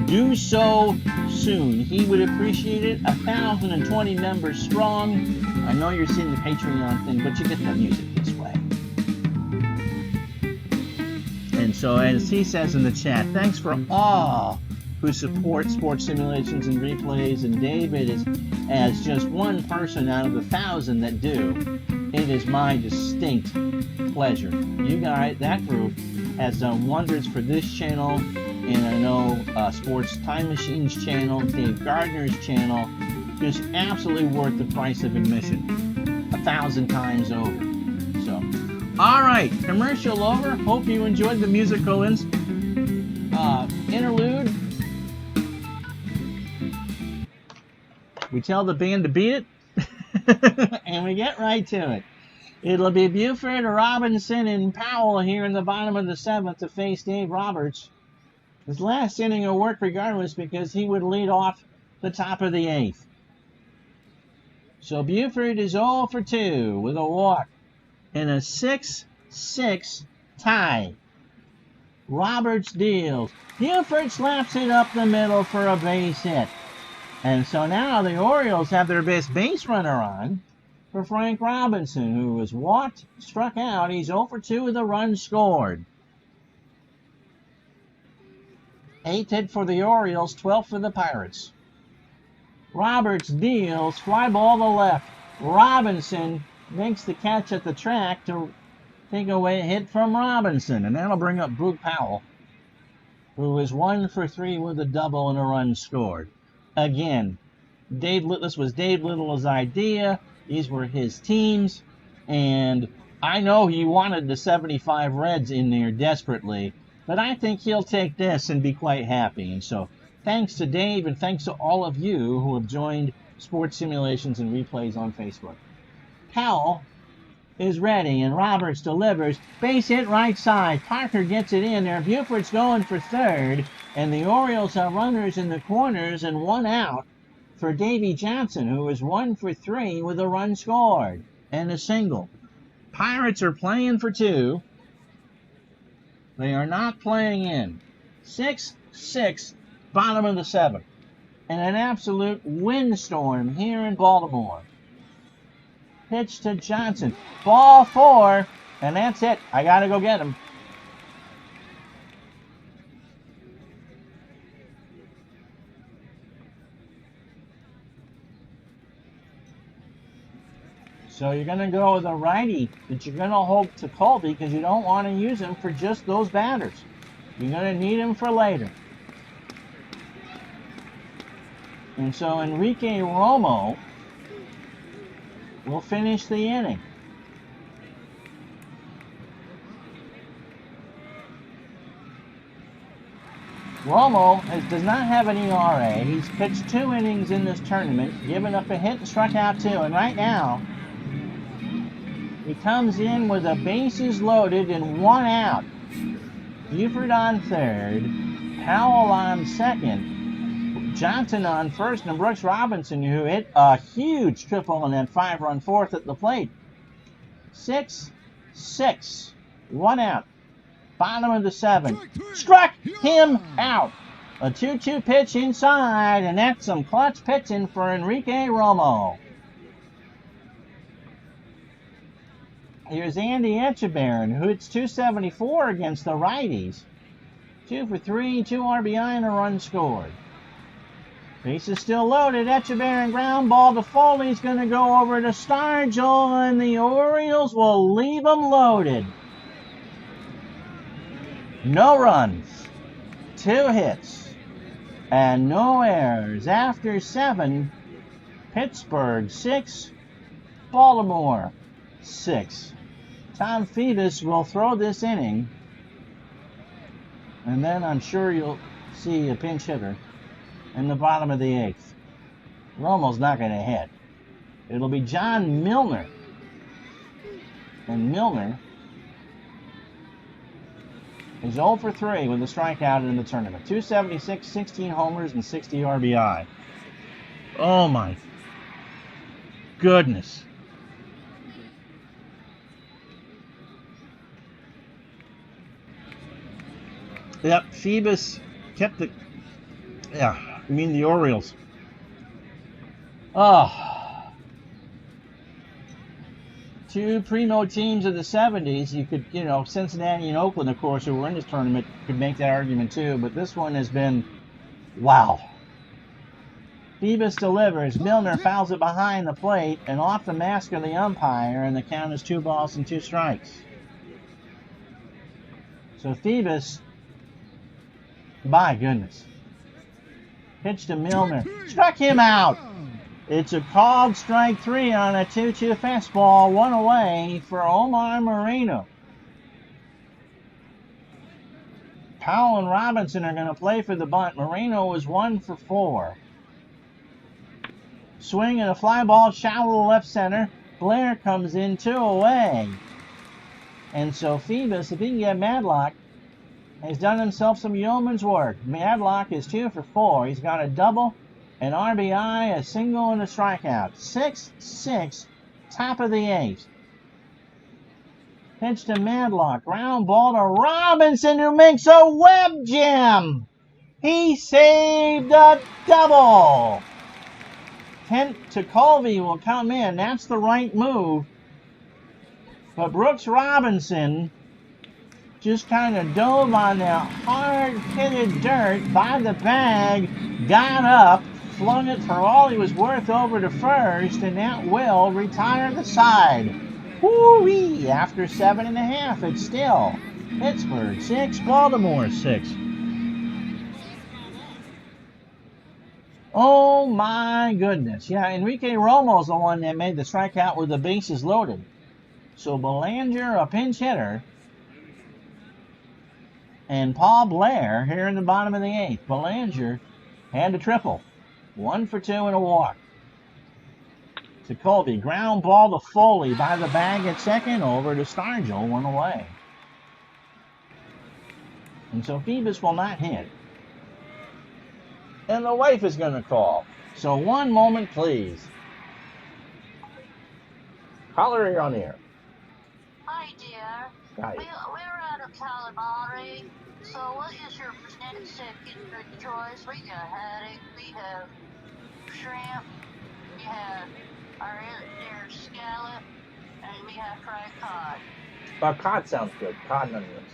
do so soon. He would appreciate it. 1,020 members strong. I know you're seeing the Patreon thing, but you get the music this way. And so, as he says in the chat, thanks for all who support Sports Simulations and Replays, and David is as just one person out of 1,000 that do. It is my distinct pleasure. You guys, that group has done wonders for this channel, and I know Sports Time Machines channel, Dave Gardner's channel, just absolutely worth the price of admission, 1,000 times over. So. All right, commercial over. Hope you enjoyed the musical interlude. We tell the band to beat it, and we get right to it. It'll be Buford, Robinson, and Powell here in the bottom of the 7th to face Dave Roberts. His last inning will work regardless because he would lead off the top of the 8th. So Buford is 0 for 2 with a walk. in a 6-6 tie. Roberts deals. Buford slaps it up the middle for a base hit. And so now the Orioles have their best base runner on for Frank Robinson, who was walked, struck out. He's 0 for 2 with a run scored. 8th hit for the Orioles, 12th for the Pirates. Roberts deals, fly ball to left. Robinson makes the catch at the track to take away a hit from Robinson, and that'll bring up Boog Powell, who is 1 for 3 with a double and a run scored. Again, this was Dave Little's idea. These were his teams, and I know he wanted the 75 Reds in there desperately, but I think he'll take this and be quite happy. And so thanks to Dave, and thanks to all of you who have joined Sports Simulations and Replays on Facebook. Powell is ready, and Roberts delivers. Base hit right side. Parker gets it in there. Buford's going for third, and the Orioles have runners in the corners and 1 out for Davy Johnson, who is 1 for 3 with a run scored and a single. Pirates are playing for 2. They are not playing in. 6-6, bottom of the 7th. And an absolute windstorm here in Baltimore. Pitch to Johnson. Ball 4, and that's it. I got to go get him. So you're going to go with a righty that you're going to hold to Colby because you don't want to use him for just those batters. You're going to need him for later. And so Enrique Romo will finish the inning. Romo does not have an ERA. He's pitched 2 innings in this tournament, given up a hit and struck out 2. And right now, he comes in with the bases loaded and 1 out. Buford on third, Powell on second, Johnson on first, and Brooks Robinson, who hit a huge triple on that 5-run fourth at the plate. 6-6, 1 out. Bottom of the 7th. Struck him out. A 2-2 pitch inside, and that's some clutch pitching for Enrique Romo. Here's Andy Etchebarren, who hits .274 against the righties. 2 for 3, 2 RBI, and a run scored. Base is still loaded. Etchebarren ground ball to Foley's going to go over to Stargell, and the Orioles will leave them loaded. No runs, 2 hits, and no errors. After 7, Pittsburgh 6, Baltimore 6. Tom Phoebus will throw this inning, and then I'm sure you'll see a pinch hitter in the bottom of the 8th. Romo's not going to hit. It'll be John Milner. And Milner is 0 for 3 with a strikeout in the tournament. .276, 16 homers, and 60 RBI. Oh my goodness. Yep, Phoebus kept the... Yeah, I mean the Orioles. Oh. 2 primo teams of the 70s. You could, Cincinnati and Oakland, of course, who were in this tournament, could make that argument too. But this one has been, wow. Phoebus delivers. Milner fouls it behind the plate and off the mask of the umpire, and the count is 2 balls and 2 strikes. So Phoebus, my goodness. Pitch to Milner. Struck him out. It's a called strike 3 on a 2-2 fastball. 1 away for Omar Moreno. Powell and Robinson are going to play for the bunt. Moreno was 1 for 4. Swing and a fly ball shallow left center. Blair comes in 2 away. And so Phoebus, if he can get Madlock, has done himself some yeoman's work. Madlock is 2 for 4. He's got a double, an RBI, a single, and a strikeout. 6-6, top of the 8th. Pitch to Madlock. Ground ball to Robinson, who makes a web jam. He saved a double. Kent to Colby will come in. That's the right move. But Brooks Robinson just kind of dove on that hard-hitted dirt by the bag, got up, flung it for all he was worth over to first, and that will retire the side. Woo-wee! After 7.5, it's still Pittsburgh 6, Baltimore 6. Oh my goodness. Yeah, Enrique Romo's the one that made the strikeout with the bases loaded. So Belanger, a pinch hitter, and Paul Blair here in the bottom of the 8th. Belanger had a triple. 1 for 2 and a walk. To Colby. Ground ball to Foley by the bag at second. Over to Stargell. 1 away. And so Phoebus will not hit. And the wife is going to call. So 1 moment, please. Caller, you're on the air. Hi, dear. Hi. We're out of calamari. So what is your second choice? We got haddock, we have shrimp, we have our scallop, and we have fried cod. Cod sounds good. Cod and onions.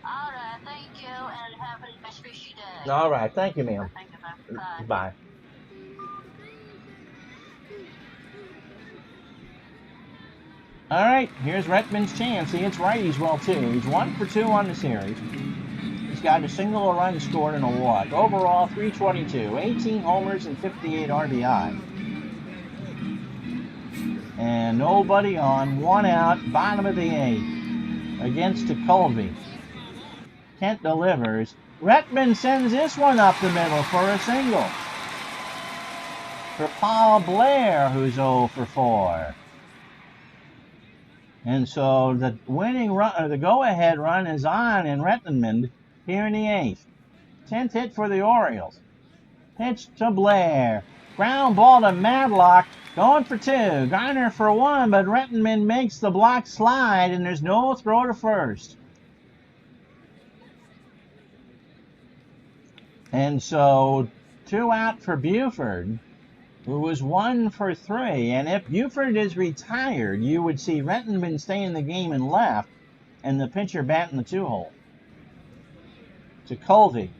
All right, thank you, and have a nice fishy day. All right, thank you, ma'am. Thank you, bye. Bye. All right, here's Retman's chance. He hits righties well, too. He's 1 for 2 on the series. He's got a single, a run scored, and a walk. Overall, 322, 18 homers and 58 RBI. And nobody on, 1 out, bottom of the 8th against Colby. Kent delivers. Retman sends this one up the middle for a single. For Paul Blair, who's 0 for 4. And so the winning run, or the go-ahead run, is on in Rettenmond here in the 8th. 10th hit for the Orioles. Pitch to Blair. Ground ball to Madlock. Going for 2. Garner for 1, but Rettenmond makes the block slide, and there's no throw to first. And so 2 out for Buford, who was 1 for 3. And if Buford is retired, you would see Rettenmond stay in the game in left and the pitcher bat in the 2-hole. To Colby.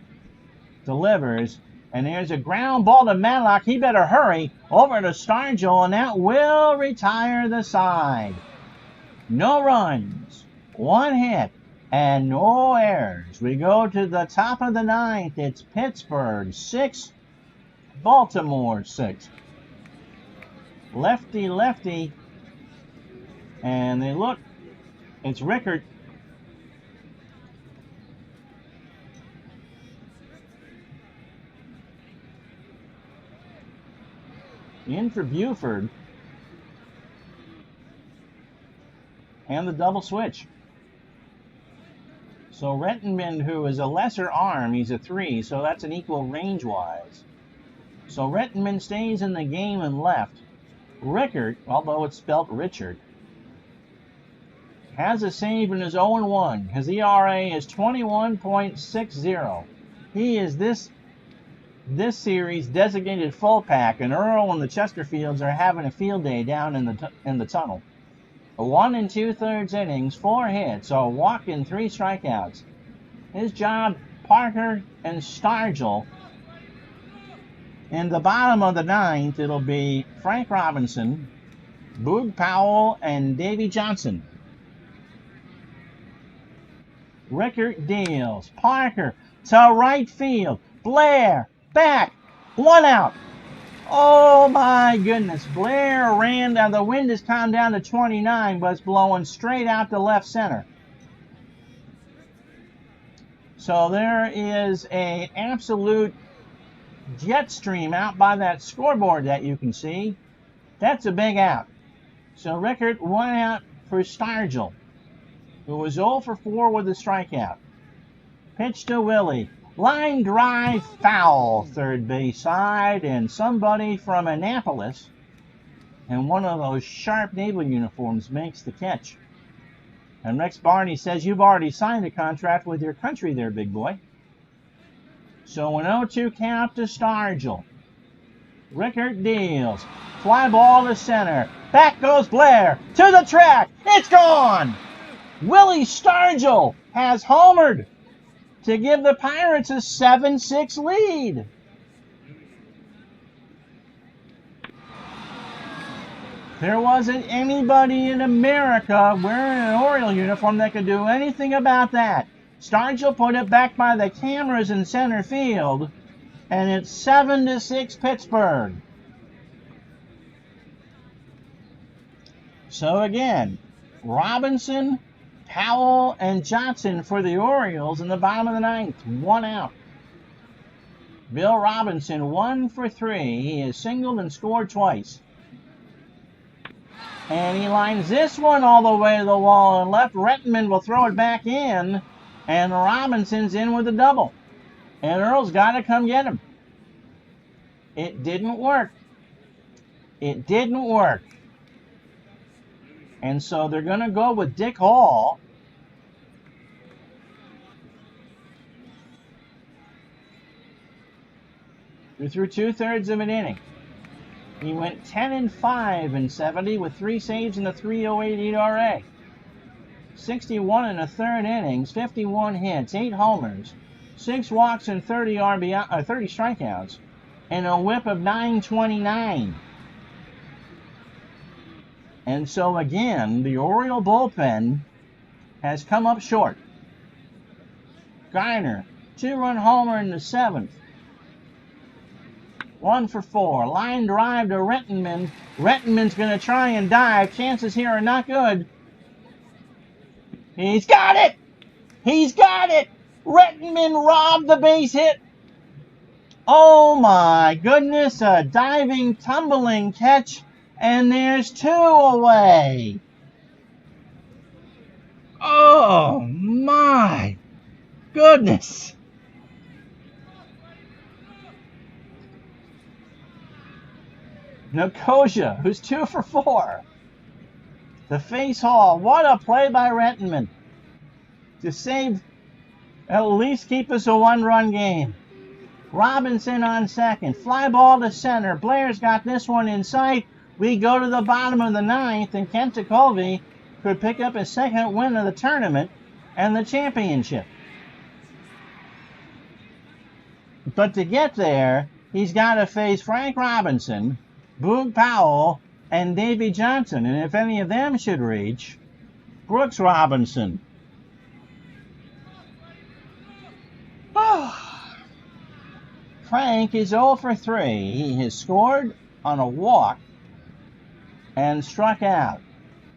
Delivers. And there's a ground ball to Madlock. He better hurry. Over to Stargell, and that will retire the side. No runs. 1 hit. And no errors. We go to the top of the 9th. It's Pittsburgh 6, Baltimore 6. Lefty, lefty. And they look. It's Rickert. In for Buford. And the double switch. So Rettenmond, who is a lesser arm, he's a 3, so that's an equal range-wise. So Rettenmond stays in the game and left. Rickert, although it's spelt Richard, has a save and is 0-1. His ERA is 21.60. He is this series designated full pack, and Earl and the Chesterfields are having a field day down in the tunnel. 1 2/3 innings, 4 hits, a walk and 3 strikeouts. His job, Parker and Stargell. In the bottom of the 9th, it'll be Frank Robinson, Boog Powell, and Davy Johnson. Rickert deals. Parker to right field. Blair back. 1 out. Oh my goodness. Blair ran down. The wind has calmed down to 29, but it's blowing straight out to left center. So there is an absolute jet stream out by that scoreboard that you can see. That's a big out. So Rickert 1 out for Stargell, who was 0 for 4 with a strikeout. Pitch to Willie. Line drive foul, third base side, and somebody from Annapolis in one of those sharp naval uniforms makes the catch. And Rex Barney says, you've already signed a contract with your country there, big boy. So an 0-2 count to Stargell. Rickert deals. Fly ball to center. Back goes Blair. To the track. It's gone! Willie Stargell has homered to give the Pirates a 7-6 lead. There wasn't anybody in America wearing an Oriole uniform that could do anything about that. Stargell put it back by the cameras in center field, and it's 7-6 Pittsburgh. So again, Robinson, Powell, and Johnson for the Orioles in the bottom of the ninth. 1 out. Bill Robinson 1 for 3. He has singled and scored twice. And he lines this one all the way to the wall and left. Rettenman will throw it back in, and Robinson's in with a double. And Earl's got to come get him. It didn't work. It didn't work. And so they're going to go with Dick Hall. Who threw 2/3 of an inning. He went 10-5 in 70 with 3 saves and a 3.08 ERA. 61 in the third innings, 51 hits, 8 homers, 6 walks and 30 strikeouts, and a whip of 929. And so again, the Oriole bullpen has come up short. Garner, 2-run homer in the 7th. 1 for 4. Line drive to Rettenman. Rettenman's going to try and dive. Chances here are not good. He's got it! He's got it! Rettenman robbed the base hit. Oh my goodness, a diving, tumbling catch, and there's 2 away. Oh my goodness. Nicosia, who's 2 for 4. The face haul. What a play by Rettenman to save, at least keep us a 1-run game. Robinson on second. Fly ball to center. Blair's got this one in sight. We go to the bottom of the 9th, and Kent Tekulve could pick up his 2nd win of the tournament and the championship. But to get there, he's got to face Frank Robinson, Boog Powell, and Davy Johnson. And if any of them should reach, Brooks Robinson. Frank is 0 for 3. He has scored on a walk and struck out.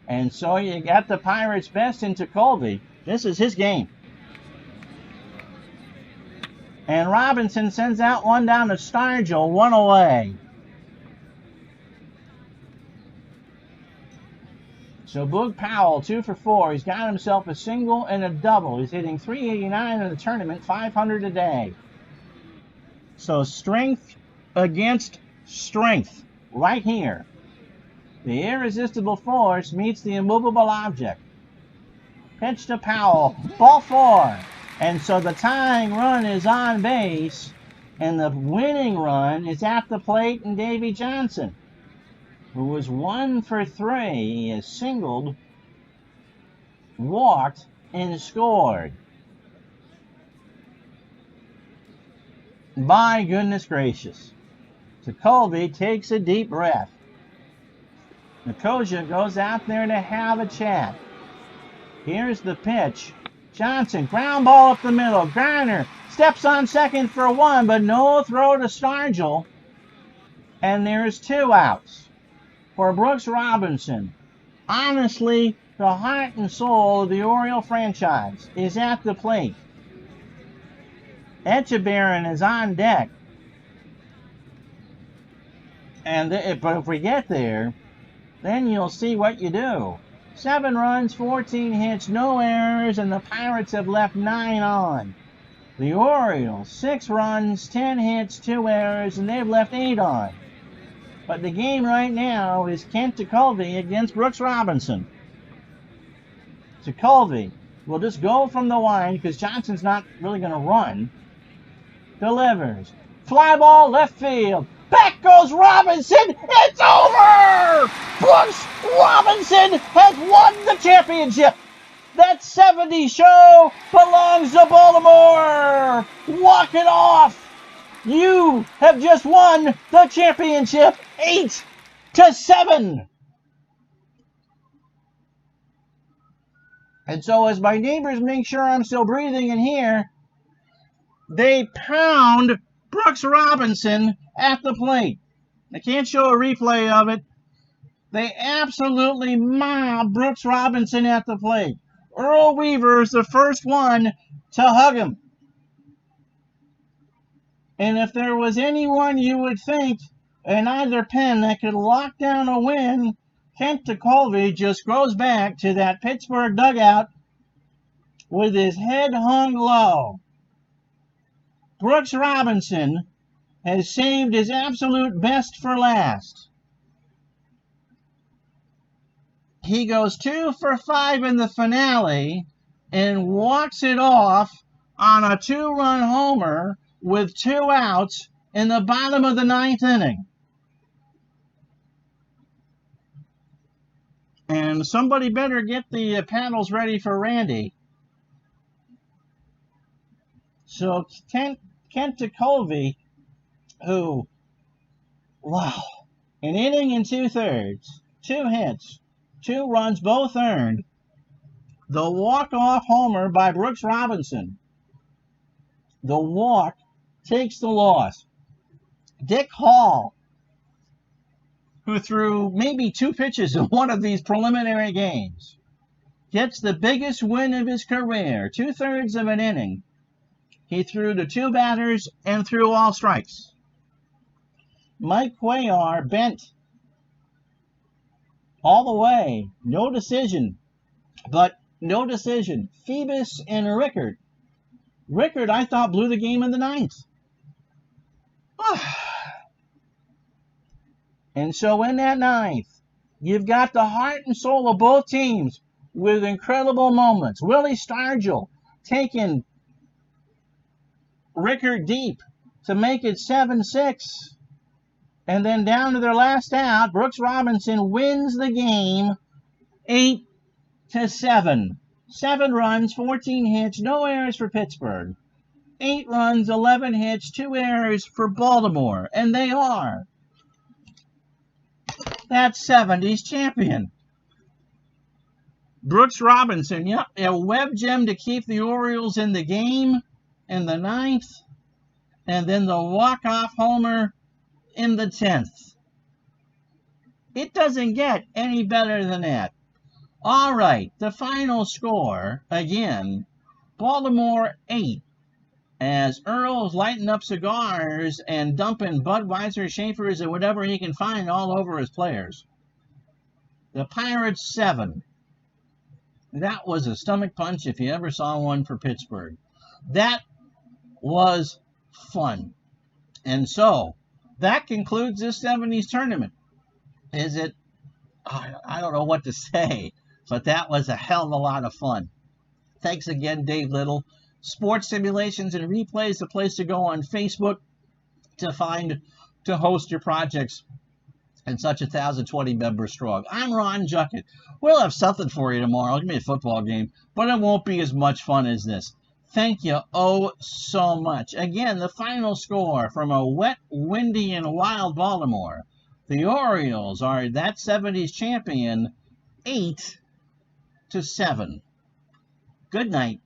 And so you got the Pirates' best in Tekulve. This is his game. And Robinson sends out one down to Stargell, 1 away. So Boog Powell, 2 for 4. He's got himself a single and a double. He's hitting .389 in the tournament, 500 a day. So strength against strength right here. The irresistible force meets the immovable object. Pitch to Powell, ball 4. And so the tying run is on base, and the winning run is at the plate, and Davy Johnson, who was 1 for 3. He has singled, walked, and scored. My goodness gracious. Tekulve takes a deep breath. Nicosia goes out there to have a chat. Here's the pitch. Johnson, ground ball up the middle. Garner steps on second for 1, but no throw to Stargell. And there's 2 outs for Brooks Robinson. Honestly, the heart and soul of the Oriole franchise is at the plate. Echebarren is on deck. And but if we get there, then you'll see what you do. 7 runs, 14 hits, no errors, and the Pirates have left 9 on. The Orioles, 6 runs, 10 hits, 2 errors, and they've left 8 on. But the game right now is Kent Tekulve against Brooks Robinson. to Colby. We'll just go from the line because Johnson's not really going to run. Delivers. Fly ball left field. Back goes Robinson. It's over! Brooks Robinson has won the championship. That 70 show belongs to Baltimore. Walk it off. You have just won the championship 8-7. And so as my neighbors make sure I'm still breathing in here, they pound Brooks Robinson at the plate. I can't show a replay of it. They absolutely mob Brooks Robinson at the plate. Earl Weaver is the first one to hug him. And if there was anyone you would think in either pen that could lock down a win, Kent DeColvey just goes back to that Pittsburgh dugout with his head hung low. Brooks Robinson has saved his absolute best for last. He goes 2 for 5 in the finale and walks it off on a 2-run homer with 2 outs in the bottom of the 9th inning. And somebody better get the panels ready for Randy. So Kent DeColvey, who, wow, an inning and 2/3, 2 hits, 2 runs, both earned. The walk-off homer by Brooks Robinson. The walk takes the loss. Dick Hall, who threw maybe 2 pitches in one of these preliminary games, gets the biggest win of his career, 2/3 of an inning. He threw to 2 batters and threw all strikes. Mike Cuellar bent all the way. No decision. Phoebus and Rickard. Rickard, I thought, blew the game in the 9th. And so in that 9th, you've got the heart and soul of both teams with incredible moments. Willie Stargell taking Rickard deep to make it 7-6. And then down to their last out, Brooks Robinson wins the game 8-7. 7 runs, 14 hits, no errors for Pittsburgh. 8 runs, 11 hits, 2 errors for Baltimore. And they are that 70s champion. Brooks Robinson, yep, a web gem to keep the Orioles in the game in the 9th. And then the walk-off homer in the 10th. It doesn't get any better than that. All right, the final score, again, Baltimore 8, as Earl's lighting up cigars and dumping Budweiser, Schaefer's, and whatever he can find all over his players. The Pirates 7. That was a stomach punch if you ever saw one for Pittsburgh. That was fun. And so, that concludes this 70s tournament. Is it? I don't know what to say, but that was a hell of a lot of fun. Thanks again, Dave Little. Sports Simulations and Replays, the place to go on Facebook to host your projects and such 1,020 members strong. I'm Ron Juckett. We'll have something for you tomorrow. Give me a football game, but it won't be as much fun as this. Thank you oh so much. Again, the final score from a wet, windy, and wild Baltimore. The Orioles are that 70s champion 8-7. Good night.